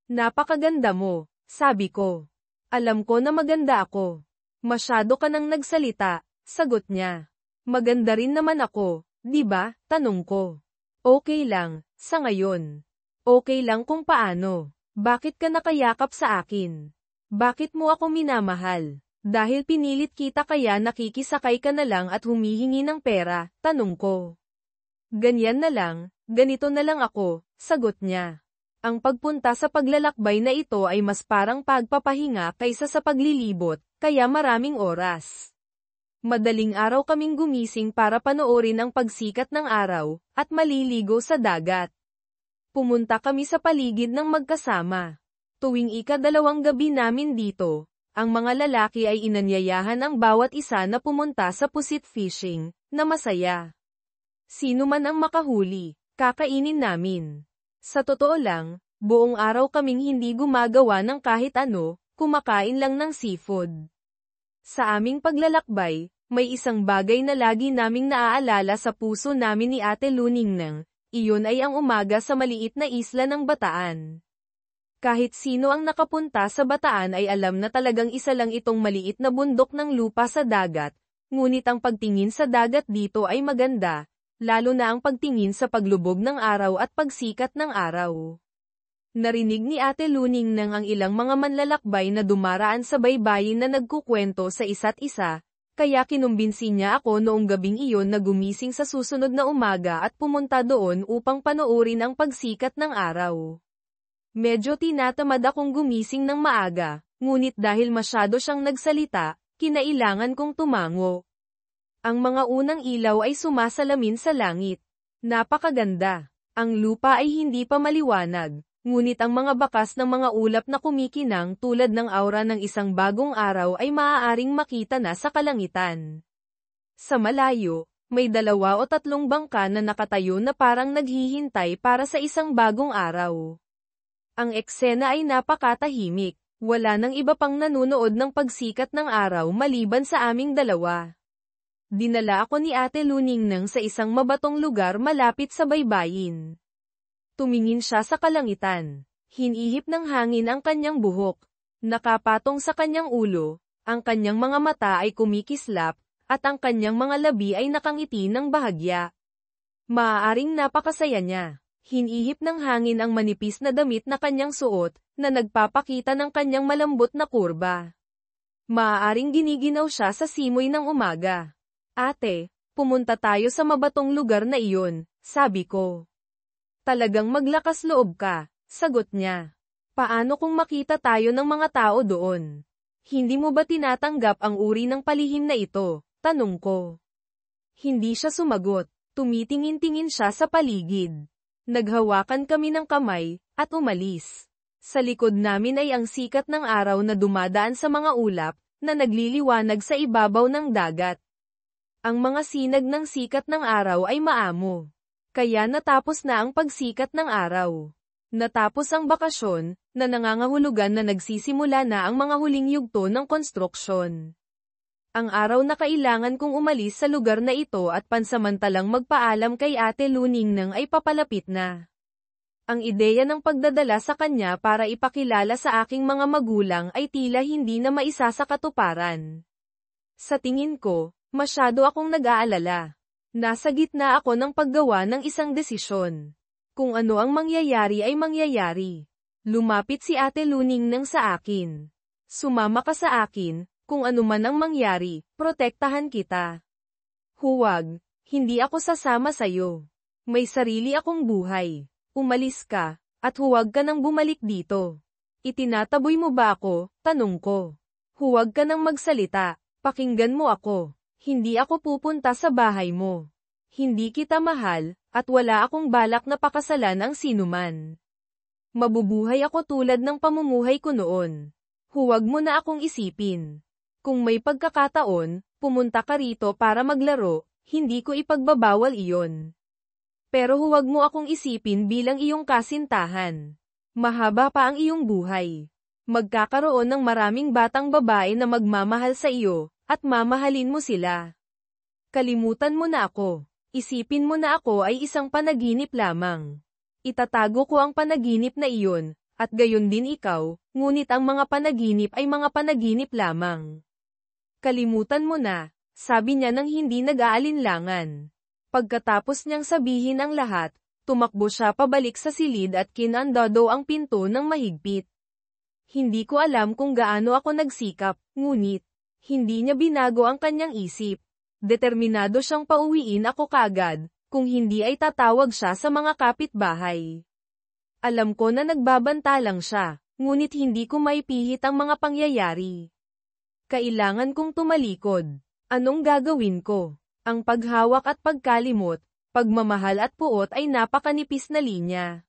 Napakaganda mo, sabi ko. Alam ko na maganda ako. Masyado ka nang nagsalita, sagot niya. Maganda rin naman ako, di ba? Tanong ko. Okay lang, sa ngayon. Okay lang kung paano. Bakit ka nakayakap sa akin? Bakit mo ako minamahal? Dahil pinilit kita kaya nakikisakay ka na lang at humihingi ng pera, tanong ko. Ganyan na lang, ganito na lang ako, sagot niya. Ang pagpunta sa paglalakbay na ito ay mas parang pagpapahinga kaysa sa paglilibot, kaya maraming oras. Madaling araw kaming gumising para panoorin ang pagsikat ng araw, at maliligo sa dagat. Pumunta kami sa paligid ng magkasama. Tuwing ika-2 gabi namin dito, ang mga lalaki ay inanyayahan ang bawat isa na pumunta sa pusit fishing, na masaya. Sino man ang makahuli, kakainin namin. Sa totoo lang, buong araw kaming hindi gumagawa ng kahit ano, kumakain lang ng seafood. Sa aming paglalakbay, may isang bagay na lagi naming naaalala sa puso namin ni Ate Luningnang, iyon ay ang umaga sa maliit na isla ng Bataan. Kahit sino ang nakapunta sa Bataan ay alam na talagang isa lang itong maliit na bundok ng lupa sa dagat, ngunit ang pagtingin sa dagat dito ay maganda, lalo na ang pagtingin sa paglubog ng araw at pagsikat ng araw. Narinig ni Ate Luningnang ang ilang mga manlalakbay na dumaraan sa baybayin na nagkukwento sa isa't isa, kaya kinumbinsi niya ako noong gabing iyon na gumising sa susunod na umaga at pumunta doon upang panoorin ang pagsikat ng araw. Medyo tinatamad akong gumising ng maaga, ngunit dahil masyado siyang nagsalita, kinailangan kong tumango. Ang mga unang ilaw ay sumasalamin sa langit. Napakaganda. Ang lupa ay hindi pa maliwanag, ngunit ang mga bakas ng mga ulap na kumikinang tulad ng aura ng isang bagong araw ay maaaring makita na sa kalangitan. Sa malayo, may 2 o 3 bangka na nakatayo na parang naghihintay para sa isang bagong araw. Ang eksena ay napakatahimik, wala nang iba pang nanunood ng pagsikat ng araw maliban sa aming 2. Dinala ako ni Ate Luningnang sa isang mabatong lugar malapit sa baybayin. Tumingin siya sa kalangitan. Hinihip ng hangin ang kanyang buhok. Nakapatong sa kanyang ulo, ang kanyang mga mata ay kumikislap, at ang kanyang mga labi ay nakangiti ng bahagya. Maaaring napakasaya niya. Hinihip ng hangin ang manipis na damit na kanyang suot, na nagpapakita ng kanyang malambot na kurba. Maaaring giniginaw siya sa simoy ng umaga. Ate, pumunta tayo sa mabatong lugar na iyon, sabi ko. Talagang maglakas loob ka, sagot niya. Paano kung makita tayo ng mga tao doon? Hindi mo ba tinatanggap ang uri ng palihim na ito? Tanong ko. Hindi siya sumagot. Tumitingin-tingin siya sa paligid. Naghawakan kami ng kamay, at umalis. Sa likod namin ay ang sikat ng araw na dumadaan sa mga ulap, na nagliliwanag sa ibabaw ng dagat. Ang mga sinag ng sikat ng araw ay maamo. Kaya natapos na ang pagsikat ng araw. Natapos ang bakasyon, na nangangahulugan na nagsisimula na ang mga huling yugto ng konstruksyon. Ang araw na kailangan kong umalis sa lugar na ito at pansamantalang magpaalam kay Ate Luningnang ay papalapit na. Ang ideya ng pagdadala sa kanya para ipakilala sa aking mga magulang ay tila hindi na maisa sa katuparan. Sa tingin ko, masyado akong nag-aalala. Nasa gitna ako ng paggawa ng isang desisyon. Kung ano ang mangyayari ay mangyayari. Lumapit si Ate Luningnang sa akin. Sumama ka sa akin. Kung ano man ang mangyari, protektahan kita. Huwag, hindi ako sasama sa'yo. May sarili akong buhay. Umalis ka, at huwag ka nang bumalik dito. Itinataboy mo ba ako? Tanong ko. Huwag ka nang magsalita, pakinggan mo ako. Hindi ako pupunta sa bahay mo. Hindi kita mahal, at wala akong balak na pakasalan ang sinuman. Mabubuhay ako tulad ng pamumuhay ko noon. Huwag mo na akong isipin. Kung may pagkakataon, pumunta ka rito para maglaro, hindi ko ipagbabawal iyon. Pero huwag mo akong isipin bilang iyong kasintahan. Mahaba pa ang iyong buhay. Magkakaroon ng maraming batang babae na magmamahal sa iyo, at mamahalin mo sila. Kalimutan mo na ako. Isipin mo na ako ay isang panaginip lamang. Itatago ko ang panaginip na iyon, at gayon din ikaw, ngunit ang mga panaginip ay mga panaginip lamang. Kalimutan mo na, sabi niya nang hindi nag-aalinlangan. Pagkatapos niyang sabihin ang lahat, tumakbo siya pabalik sa silid at kinandado ang pinto ng mahigpit. Hindi ko alam kung gaano ako nagsikap, ngunit, hindi niya binago ang kanyang isip. Determinado siyang pauwiin ako kaagad, kung hindi ay tatawag siya sa mga kapitbahay. Alam ko na nagbabanta lang siya, ngunit hindi ko maipihit ang mga pangyayari. Kailangan kong tumalikod. Anong gagawin ko? Ang paghawak at pagkalimot, pagmamahal at puot ay napakanipis na linya.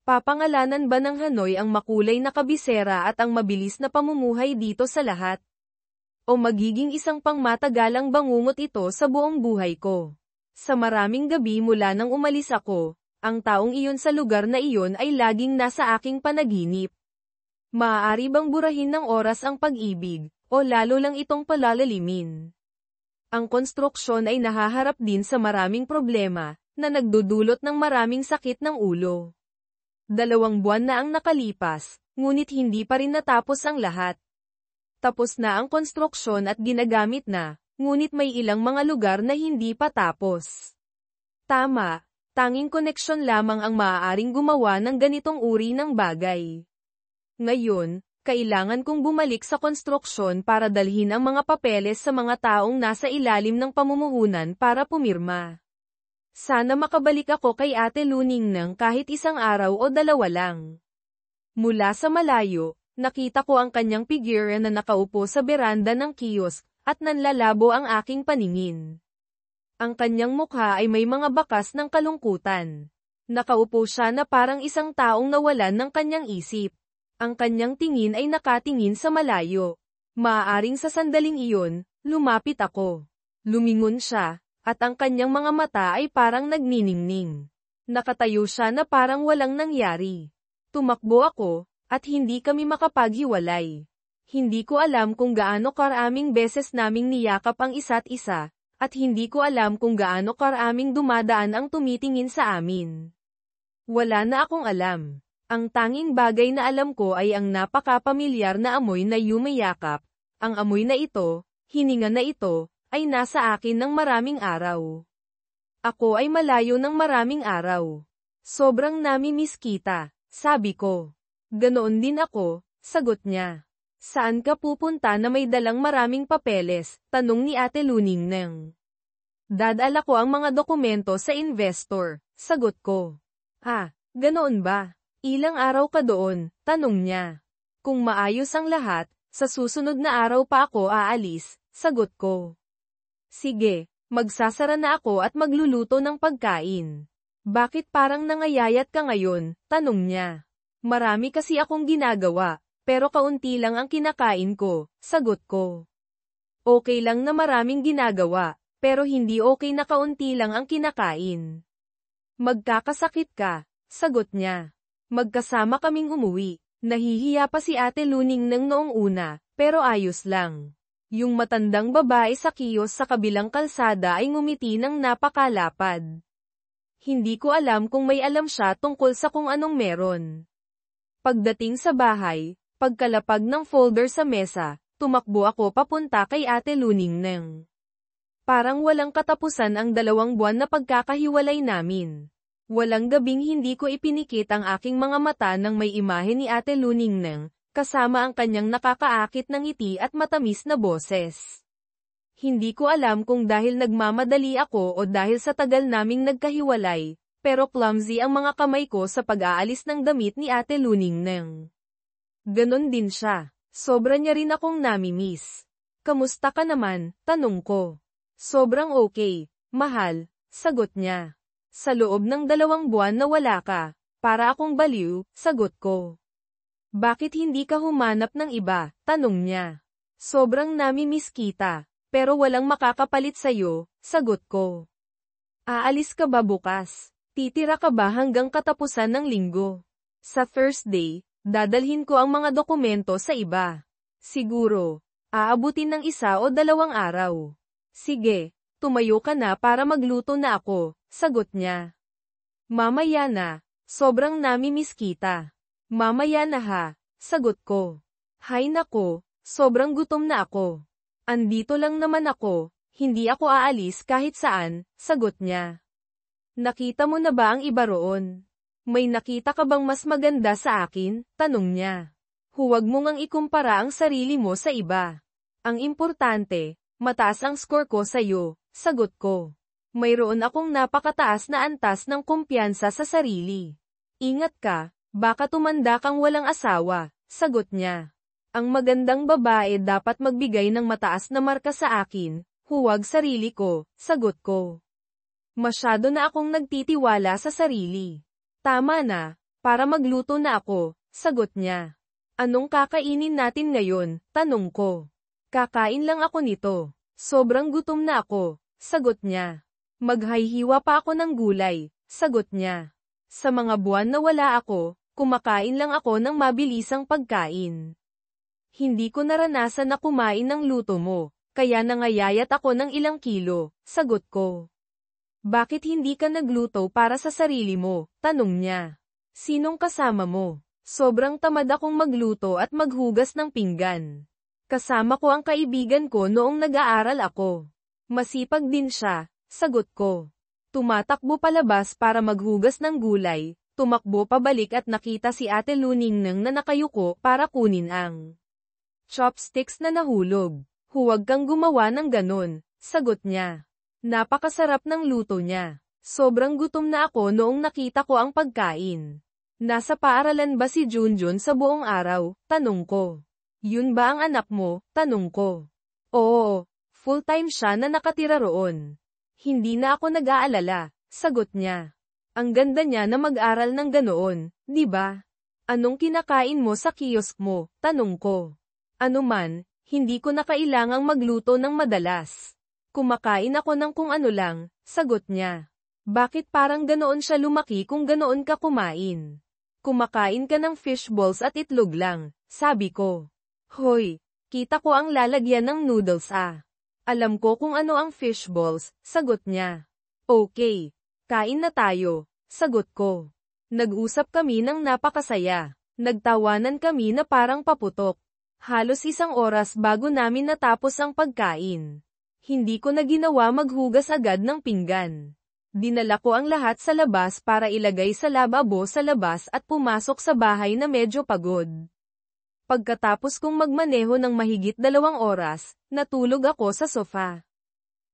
Papangalanan ba ng Hanoi ang makulay na kabisera at ang mabilis na pamumuhay dito sa lahat? O magiging isang pangmatagalang bangungot ito sa buong buhay ko? Sa maraming gabi mula nang umalis ako, ang taong iyon sa lugar na iyon ay laging nasa aking panaginip. Maaari bang burahin ng oras ang pag-ibig? O lalo lang itong palalalimin. Ang konstruksyon ay nahaharap din sa maraming problema, na nagdudulot ng maraming sakit ng ulo. 2 buwan na ang nakalipas, ngunit hindi pa rin natapos ang lahat. Tapos na ang konstruksyon at ginagamit na, ngunit may ilang mga lugar na hindi pa tapos. Tama, tanging koneksyon lamang ang maaaring gumawa ng ganitong uri ng bagay. Ngayon, kailangan kong bumalik sa konstruksyon para dalhin ang mga papeles sa mga taong nasa ilalim ng pamumuhunan para pumirma. Sana makabalik ako kay Ate Luningnang kahit isang araw o 2 lang. Mula sa malayo, nakita ko ang kanyang figure na nakaupo sa beranda ng kiosk, at nanlalabo ang aking paningin. Ang kanyang mukha ay may mga bakas ng kalungkutan. Nakaupo siya na parang isang taong nawalan ng kanyang isip. Ang kanyang tingin ay nakatingin sa malayo. Maaaring sa sandaling iyon, lumapit ako. Lumingon siya, at ang kanyang mga mata ay parang nagniningning. Nakatayo siya na parang walang nangyari. Tumakbo ako, at hindi kami makapaghiwalay. Hindi ko alam kung gaano karaming beses naming niyakap ang isa't isa, at hindi ko alam kung gaano karaming dumadaan ang tumitingin sa amin. Wala na akong alam. Ang tanging bagay na alam ko ay ang napakapamilyar na amoy na yumayakap. Ang amoy na ito, hininga na ito, ay nasa akin ng maraming araw. Ako ay malayo ng maraming araw. Sobrang nami-miss kita, sabi ko. Ganoon din ako, sagot niya. Saan ka pupunta na may dalang maraming papeles? Tanong ni Ate Luningneng. Dadala ko ang mga dokumento sa investor, sagot ko. Ah, ganoon ba? Ilang araw ka doon? Tanong niya. Kung maayos ang lahat, sa susunod na araw pa ako aalis, sagot ko. Sige, magsasara na ako at magluluto ng pagkain. Bakit parang nangayayat ka ngayon? Tanong niya. Marami kasi akong ginagawa, pero kaunti lang ang kinakain ko, sagot ko. Okay lang na maraming ginagawa, pero hindi okay na kaunti lang ang kinakain. Magkakasakit ka, sagot niya. Magkasama kaming umuwi. Nahihiya pa si Ate Luningneng noong una, pero ayos lang. Yung matandang babae sa kiyos sa kabilang kalsada ay ngumiti ng napakalapad. Hindi ko alam kung may alam siya tungkol sa kung anong meron. Pagdating sa bahay, pagkalapag ng folder sa mesa, tumakbo ako papunta kay Ate Luningneng. Parang walang katapusan ang 2 buwan na pagkakahiwalay namin. Walang gabing hindi ko ipinikit ang aking mga mata nang may imahe ni Ate Luningneng, kasama ang kanyang nakakaakit ng ngiti at matamis na boses. Hindi ko alam kung dahil nagmamadali ako o dahil sa tagal naming nagkahiwalay, pero clumsy ang mga kamay ko sa pag-aalis ng damit ni Ate Luningneng. Ganon din siya. Sobra niya rin akong nami-miss. Kamusta ka naman? Tanong ko. Sobrang okay, mahal, sagot niya. Sa loob ng 2 buwan na wala ka, para akong baliw, sagot ko. Bakit hindi ka humanap ng iba? Tanong niya. Sobrang nami-miss kita, pero walang makakapalit sa'yo, sagot ko. Aalis ka ba bukas? Titira ka ba hanggang katapusan ng linggo? Sa Thursday, dadalhin ko ang mga dokumento sa iba. Siguro, aabutin ng 1 o 2 araw. Sige, tumayo ka na para magluto na ako, sagot niya. Mamaya na, sobrang nami-miss kita. Mamaya na ha, sagot ko. Hay nako, sobrang gutom na ako. Andito lang naman ako, hindi ako aalis kahit saan, sagot niya. Nakita mo na ba ang iba roon? May nakita ka bang mas maganda sa akin? Tanong niya. Huwag mo ngang ikumpara ang sarili mo sa iba. Ang importante, mataas ang score ko sa'yo, sagot ko. Mayroon akong napakataas na antas ng kumpiyansa sa sarili. Ingat ka, baka tumanda kang walang asawa, sagot niya. Ang magandang babae dapat magbigay ng mataas na marka sa akin, huwag sarili ko, sagot ko. Masyado na akong nagtitiwala sa sarili. Tama na, para magluto na ako, sagot niya. Anong kakainin natin ngayon? Tanong ko. Kakain lang ako nito. Sobrang gutom na ako, sagot niya. Maghayhiwa pa ako ng gulay, sagot niya. Sa mga buwan na wala ako, kumakain lang ako ng mabilisang pagkain. Hindi ko naranasan na kumain ng luto mo, kaya nangayayat ako ng ilang kilo, sagot ko. Bakit hindi ka nagluto para sa sarili mo? Tanong niya. Sinong kasama mo? Sobrang tamad akong magluto at maghugas ng pinggan. Kasama ko ang kaibigan ko noong nag-aaral ako. Masipag din siya, sagot ko. Tumatakbo palabas para maghugas ng gulay, tumakbo pabalik at nakita si Ate Luningneng na nakayuko para kunin ang chopsticks na nahulog. Huwag kang gumawa ng ganon, sagot niya. Napakasarap ng luto niya. Sobrang gutom na ako noong nakita ko ang pagkain. Nasa paaralan ba si Junjun sa buong araw? Tanong ko. Yun ba ang anak mo? Tanong ko. Oo, full-time siya na nakatira roon. Hindi na ako nag-aalala, sagot niya. Ang ganda niya na mag-aral ng ganoon, di ba? Anong kinakain mo sa kiosk mo? Tanong ko. Ano man, hindi ko na kailangang magluto ng madalas. Kumakain ako ng kung ano lang, sagot niya. Bakit parang ganoon siya lumaki kung ganoon ka kumain? Kumakain ka ng fishballs at itlog lang, sabi ko. Hoy, kita ko ang lalagyan ng noodles ah. Alam ko kung ano ang fishballs, sagot niya. Okay, kain na tayo, sagot ko. Nag-usap kami ng napakasaya. Nagtawanan kami na parang paputok. Halos 1 oras bago namin natapos ang pagkain. Hindi ko na ginawa maghugas agad ng pinggan. Dinala ko ang lahat sa labas para ilagay sa lababo sa labas at pumasok sa bahay na medyo pagod. Pagkatapos kong magmaneho ng mahigit 2 oras, natulog ako sa sofa.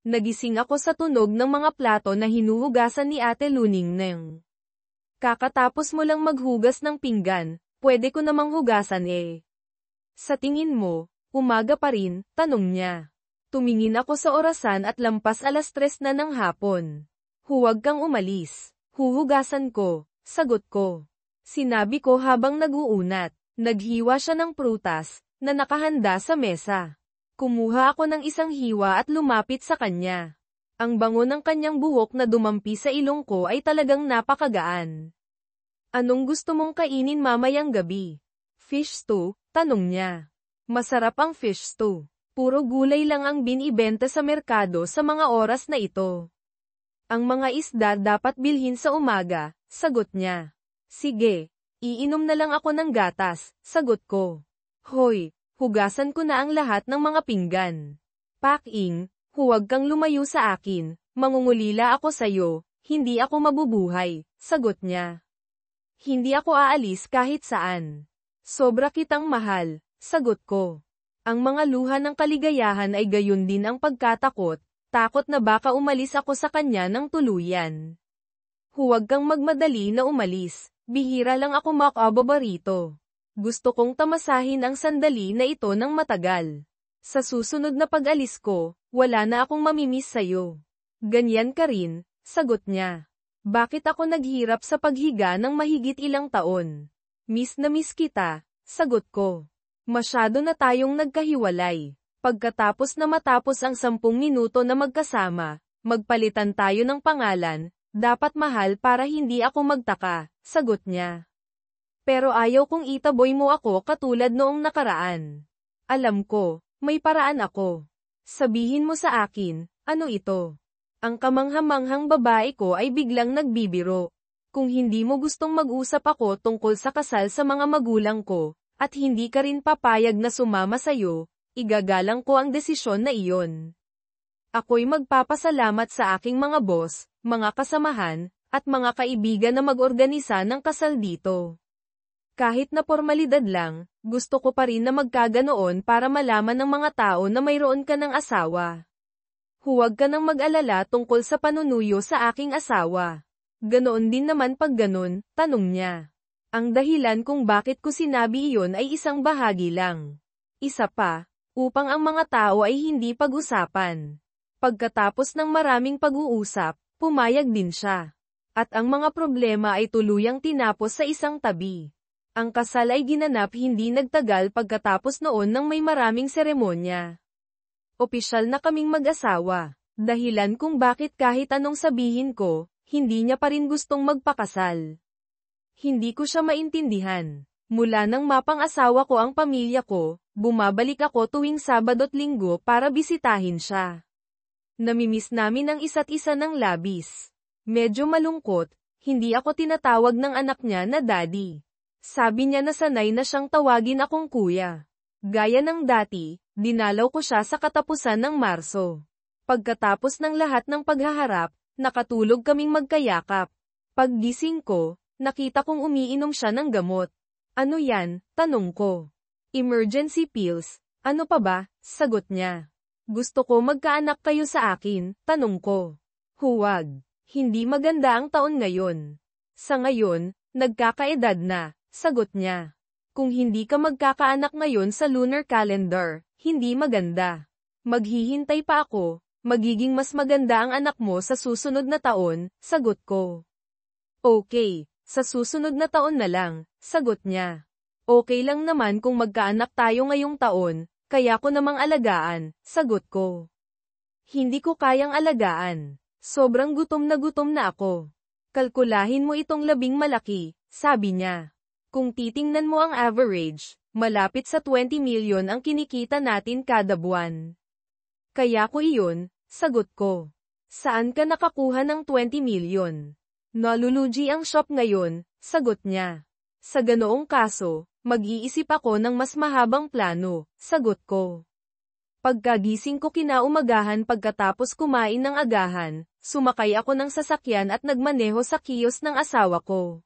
Nagising ako sa tunog ng mga plato na hinuhugasan ni Ate Luningneng. Kakatapos mo lang maghugas ng pinggan, pwede ko namang hugasan eh. Sa tingin mo, umaga pa rin, tanong niya. Tumingin ako sa orasan at lampas 3:00 na ng hapon. Huwag kang umalis. Huhugasan ko, sagot ko. Sinabi ko habang nag-uunat. Naghiwa siya ng prutas, na nakahanda sa mesa. Kumuha ako ng isang hiwa at lumapit sa kanya. Ang bango ng kanyang buhok na dumampi sa ilong ko ay talagang napakagaan. Anong gusto mong kainin mamayang gabi? Fish stew, tanong niya. Masarap ang fish stew. Puro gulay lang ang binibenta sa merkado sa mga oras na ito. Ang mga isda dapat bilhin sa umaga, sagot niya. Sige, iinom na lang ako ng gatas, sagot ko. Hoy, hugasan ko na ang lahat ng mga pinggan. Pak-ing, huwag kang lumayo sa akin, mangungulila ako sayo, hindi ako mabubuhay, sagot niya. Hindi ako aalis kahit saan. Sobra kitang mahal, sagot ko. Ang mga luha ng kaligayahan ay gayon din ang pagkatakot, takot na baka umalis ako sa kanya ng tuluyan. Huwag kang magmadali na umalis, bihira lang ako makababa rito. Gusto kong tamasahin ang sandali na ito ng matagal. Sa susunod na pag-alis ko, wala na akong mamimiss sayo. Ganyan ka rin, sagot niya. Bakit ako naghirap sa paghiga ng mahigit ilang taon? Miss na miss kita, sagot ko. Masyado na tayong nagkahiwalay. Pagkatapos na matapos ang 10 minuto na magkasama, magpalitan tayo ng pangalan, dapat mahal para hindi ako magtaka, sagot niya. Pero ayaw kong itaboy mo ako katulad noong nakaraan. Alam ko, may paraan ako. Sabihin mo sa akin, ano ito? Ang kamanghamanghang babae ko ay biglang nagbibiro. Kung hindi mo gustong mag-usap ako tungkol sa kasal sa mga magulang ko, at hindi ka rin papayag na sumama sa'yo, igagalang ko ang desisyon na iyon. Ako'y magpapasalamat sa aking mga boss, mga kasamahan, at mga kaibigan na mag-organisa ng kasal dito. Kahit na formalidad lang, gusto ko pa rin na magkaganoon para malaman ng mga tao na mayroon ka ng asawa. Huwag ka nang mag-alala tungkol sa panunuyo sa aking asawa. Ganoon din naman pag ganon, tanong niya. Ang dahilan kung bakit ko sinabi iyon ay isang bahagi lang. Isa pa, upang ang mga tao ay hindi pag-usapan. Pagkatapos ng maraming pag-uusap, pumayag din siya. At ang mga problema ay tuluyang tinapos sa isang tabi. Ang kasal ay ginanap hindi nagtagal pagkatapos noon ng may maraming seremonya. Opisyal na kaming mag-asawa, dahilan kung bakit kahit anong sabihin ko, hindi niya pa rin gustong magpakasal. Hindi ko siya maintindihan. Mula nang mapang-asawa ko ang pamilya ko, bumabalik ako tuwing Sabado't Linggo para bisitahin siya. Namimiss namin ang isa't isa ng labis. Medyo malungkot, hindi ako tinatawag ng anak niya na daddy. Sabi niya na sanay na siyang tawagin akong kuya. Gaya ng dati, dinalaw ko siya sa katapusan ng Marso. Pagkatapos ng lahat ng paghaharap, nakatulog kaming magkayakap. Paggising ko, nakita kong umiinom siya ng gamot. Ano yan? Tanong ko. Emergency pills. Ano pa ba? Sagot niya. Gusto ko magkaanak kayo sa akin, tanong ko. Huwag. Hindi maganda ang taon ngayon. Sa ngayon, nagkakaedad na. Sagot niya. Kung hindi ka magkakaanak ngayon sa lunar calendar, hindi maganda. Maghihintay pa ako, magiging mas maganda ang anak mo sa susunod na taon, sagot ko. Okay, sa susunod na taon na lang, sagot niya. Okay lang naman kung magkaanak tayo ngayong taon, kaya ko namang alagaan, sagot ko. Hindi ko kayang alagaan. Sobrang gutom na ako. Kalkulahin mo itong labing malaki, sabi niya. Kung titingnan mo ang average, malapit sa 20 milyon ang kinikita natin kada buwan. Kaya ko iyon, sagot ko. Saan ka nakakuha ng 20 milyon? Nalulugi ang shop ngayon, sagot niya. Sa ganoong kaso, mag-iisip ako ng mas mahabang plano, sagot ko. Pagkagising ko kinaumagahan pagkatapos kumain ng agahan, sumakay ako ng sasakyan at nagmaneho sa kiosk ng asawa ko.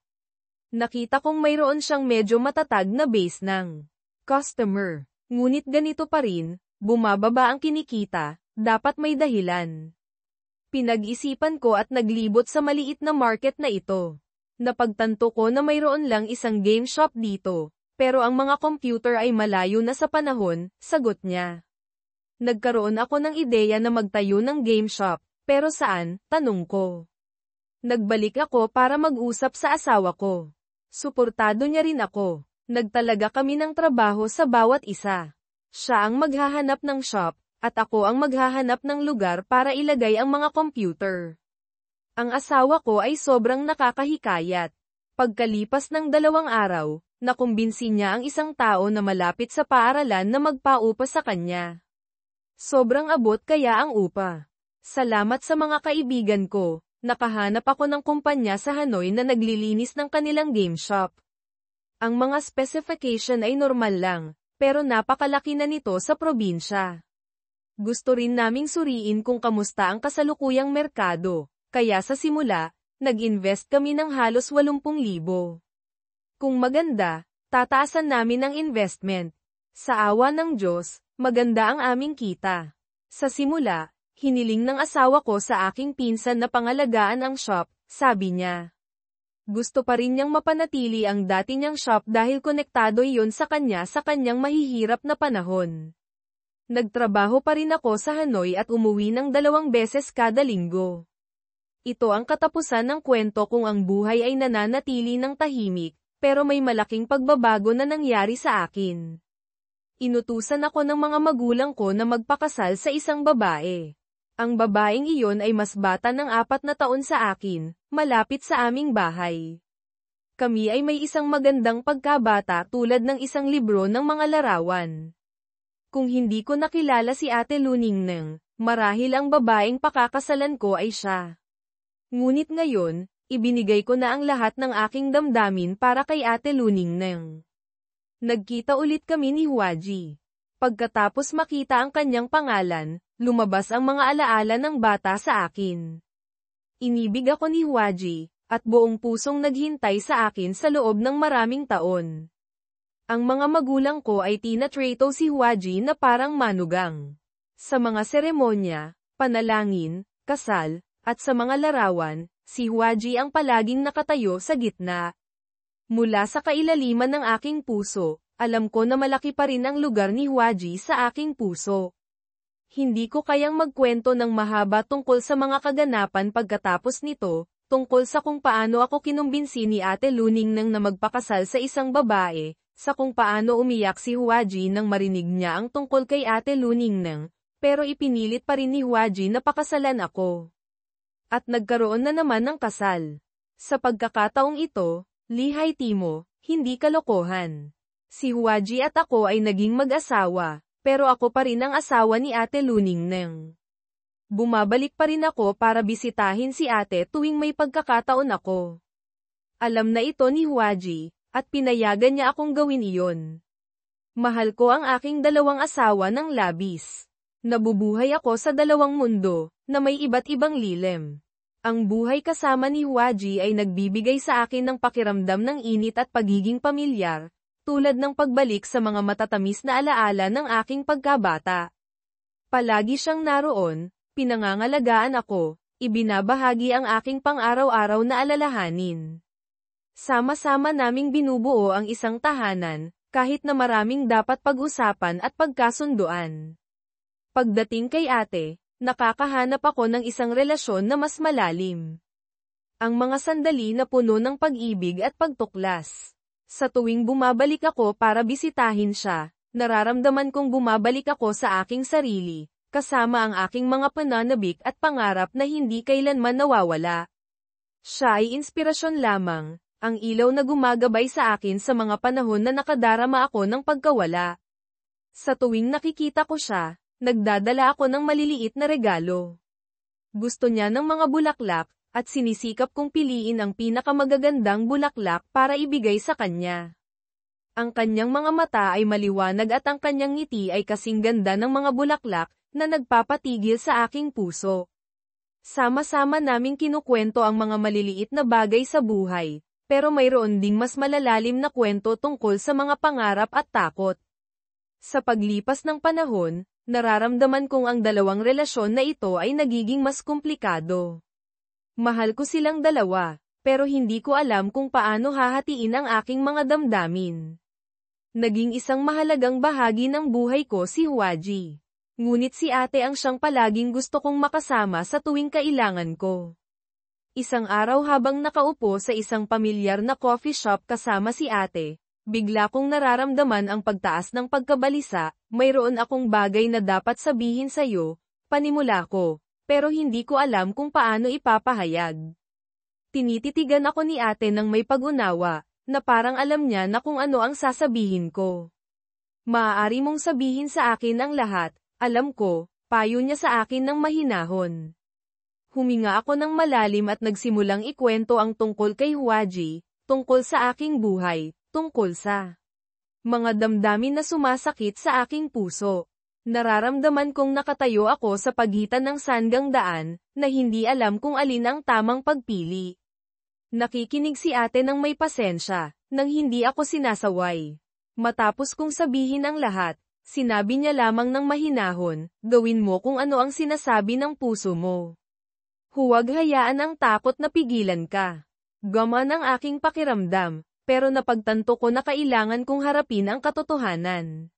Nakita kong mayroon siyang medyo matatag na base ng customer. Ngunit ganito pa rin, bumababa ang kinikita, dapat may dahilan. Pinag-isipan ko at naglibot sa maliit na market na ito. Napagtanto ko na mayroon lang isang game shop dito, pero ang mga computer ay malayo na sa panahon, sagot niya. Nagkaroon ako ng ideya na magtayo ng game shop, pero saan, tanong ko. Nagbalik ako para mag-usap sa asawa ko. Suportado niya rin ako. Nagtalaga kami ng trabaho sa bawat isa. Siya ang maghahanap ng shop, at ako ang maghahanap ng lugar para ilagay ang mga computer. Ang asawa ko ay sobrang nakakahikayat. Pagkalipas ng 2 araw, nakumbinsi niya ang isang tao na malapit sa paaralan na magpaupa sa kanya. Sobrang abot kaya ang upa. Salamat sa mga kaibigan ko, nakahanap ako ng kumpanya sa Hanoi na naglilinis ng kanilang game shop. Ang mga specification ay normal lang, pero napakalaki na nito sa probinsya. Gusto rin naming suriin kung kamusta ang kasalukuyang merkado, kaya sa simula, nag-invest kami ng halos 80,000. Kung maganda, tataasan namin ang investment. Sa awa ng Diyos, maganda ang aming kita. Sa simula, hiniling ng asawa ko sa aking pinsan na pangalagaan ang shop, sabi niya. Gusto pa rin niyang mapanatili ang dati niyang shop dahil konektado iyon sa kanyang mahihirap na panahon. Nagtrabaho pa rin ako sa Hanoi at umuwi ng 2 beses kada linggo. Ito ang katapusan ng kwento kung ang buhay ay nananatili ng tahimik, pero may malaking pagbabago na nangyari sa akin. Inutusan ako ng mga magulang ko na magpakasal sa isang babae. Ang babaeng iyon ay mas bata ng 4 na taon sa akin, malapit sa aming bahay. Kami ay may isang magandang pagkabata tulad ng isang libro ng mga larawan. Kung hindi ko nakilala si Ate Luningneng, marahil ang babaeng pakakasalan ko ay siya. Ngunit ngayon, ibinigay ko na ang lahat ng aking damdamin para kay Ate Luningneng. Nagkita ulit kami ni Huaji. Pagkatapos makita ang kanyang pangalan, lumabas ang mga alaala ng bata sa akin. Inibig ako ni Huaji, at buong pusong naghintay sa akin sa loob ng maraming taon. Ang mga magulang ko ay tinatrato si Huaji na parang manugang. Sa mga seremonya, panalangin, kasal, at sa mga larawan, si Huaji ang palaging nakatayo sa gitna. Mula sa kailaliman ng aking puso, alam ko na malaki pa rin ang lugar ni Huaji sa aking puso. Hindi ko kayang magkwento ng mahaba tungkol sa mga kaganapan pagkatapos nito, tungkol sa kung paano ako kinumbinsi ni Ate Luningneng na magpakasal sa isang babae, sa kung paano umiyak si Huaji nang marinig niya ang tungkol kay Ate Luningneng, pero ipinilit pa rin ni Huaji na pakasalan ako. At nagkaroon na naman ng kasal. Sa pagkakataong ito, Lihay Timo, hindi kalokohan. Si Huaji at ako ay naging mag-asawa, pero ako pa rin ang asawa ni Ate Luningneng. Bumabalik pa rin ako para bisitahin si ate tuwing may pagkakataon ako. Alam na ito ni Huaji, at pinayagan niya akong gawin iyon. Mahal ko ang aking 2 asawa ng labis. Nabubuhay ako sa 2 mundo, na may iba't ibang lilim. Ang buhay kasama ni Huaji ay nagbibigay sa akin ng pakiramdam ng init at pagiging pamilyar, tulad ng pagbalik sa mga matatamis na alaala ng aking pagkabata. Palagi siyang naroon, pinangangalagaan ako, ibinabahagi ang aking pang-araw-araw na alalahanin. Sama-sama naming binubuo ang isang tahanan, kahit na maraming dapat pag-usapan at pagkasunduan. Pagdating kay ate, nakakahanap ako ng isang relasyon na mas malalim. Ang mga sandali na puno ng pag-ibig at pagtuklas. Sa tuwing bumabalik ako para bisitahin siya, nararamdaman kong bumabalik ako sa aking sarili, kasama ang aking mga pananabik at pangarap na hindi kailanman nawawala. Siya ay inspirasyon lamang, ang ilaw na gumagabay sa akin sa mga panahon na nakadarama ako ng pagkawala. Sa tuwing nakikita ko siya, nagdadala ako ng maliliit na regalo. Gusto niya ng mga bulaklak, at sinisikap kong piliin ang pinakamagagandang bulaklak para ibigay sa kanya. Ang kanyang mga mata ay maliwanag at ang kanyang ngiti ay kasing ganda ng mga bulaklak, na nagpapatigil sa aking puso. Sama-sama naming kinukwento ang mga maliliit na bagay sa buhay, pero mayroon ding mas malalalim na kwento tungkol sa mga pangarap at takot. Sa paglipas ng panahon, nararamdaman kong ang dalawang relasyon na ito ay nagiging mas komplikado. Mahal ko silang dalawa, pero hindi ko alam kung paano hahatiin ang aking mga damdamin. Naging isang mahalagang bahagi ng buhay ko si Hwaji. Ngunit si ate ang siyang palaging gusto kong makasama sa tuwing kailangan ko. Isang araw habang nakaupo sa isang pamilyar na coffee shop kasama si ate, bigla kong nararamdaman ang pagtaas ng pagkabalisa. Mayroon akong bagay na dapat sabihin sa'yo, panimula ko, pero hindi ko alam kung paano ipapahayag. Tinititigan ako ni ate ng may pag-unawa, na parang alam niya na kung ano ang sasabihin ko. Maaari mong sabihin sa akin ang lahat, alam ko, payo niya sa akin ng mahinahon. Huminga ako ng malalim at nagsimulang ikwento ang tungkol kay Hwaji, tungkol sa aking buhay, tungkol sa mga damdamin na sumasakit sa aking puso. Nararamdaman kong nakatayo ako sa pagitan ng sanggang daan, na hindi alam kung alin ang tamang pagpili. Nakikinig si ate ng may pasensya, nang hindi ako sinasaway. Matapos kong sabihin ang lahat, sinabi niya lamang ng mahinahon, gawin mo kung ano ang sinasabi ng puso mo. Huwag hayaan ang takot na pigilan ka. Gaman ang aking pakiramdam, pero napagtanto ko na kailangan kong harapin ang katotohanan.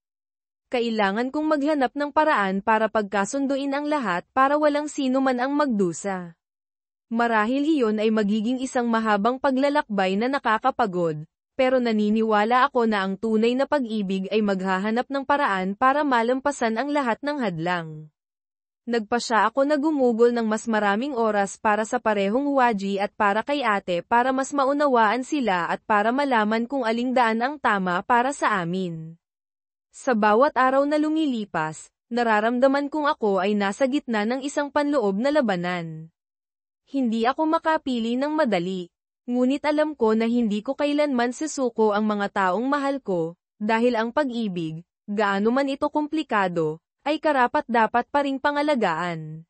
Kailangan kong maghanap ng paraan para pagkasunduin ang lahat para walang sino man ang magdusa. Marahil iyon ay magiging isang mahabang paglalakbay na nakakapagod, pero naniniwala ako na ang tunay na pag-ibig ay maghahanap ng paraan para malampasan ang lahat ng hadlang. Nagpasya ako na gumugol ng mas maraming oras para sa parehong Hwaji at para kay ate para mas maunawaan sila at para malaman kung aling daan ang tama para sa amin. Sa bawat araw na lumilipas, nararamdaman kong ako ay nasa gitna ng isang panloob na labanan. Hindi ako makapili ng madali. Ngunit alam ko na hindi ko kailanman susuko ang mga taong mahal ko, dahil ang pag-ibig, gaano man ito komplikado, ay karapat-dapat pa ring pangalagaan.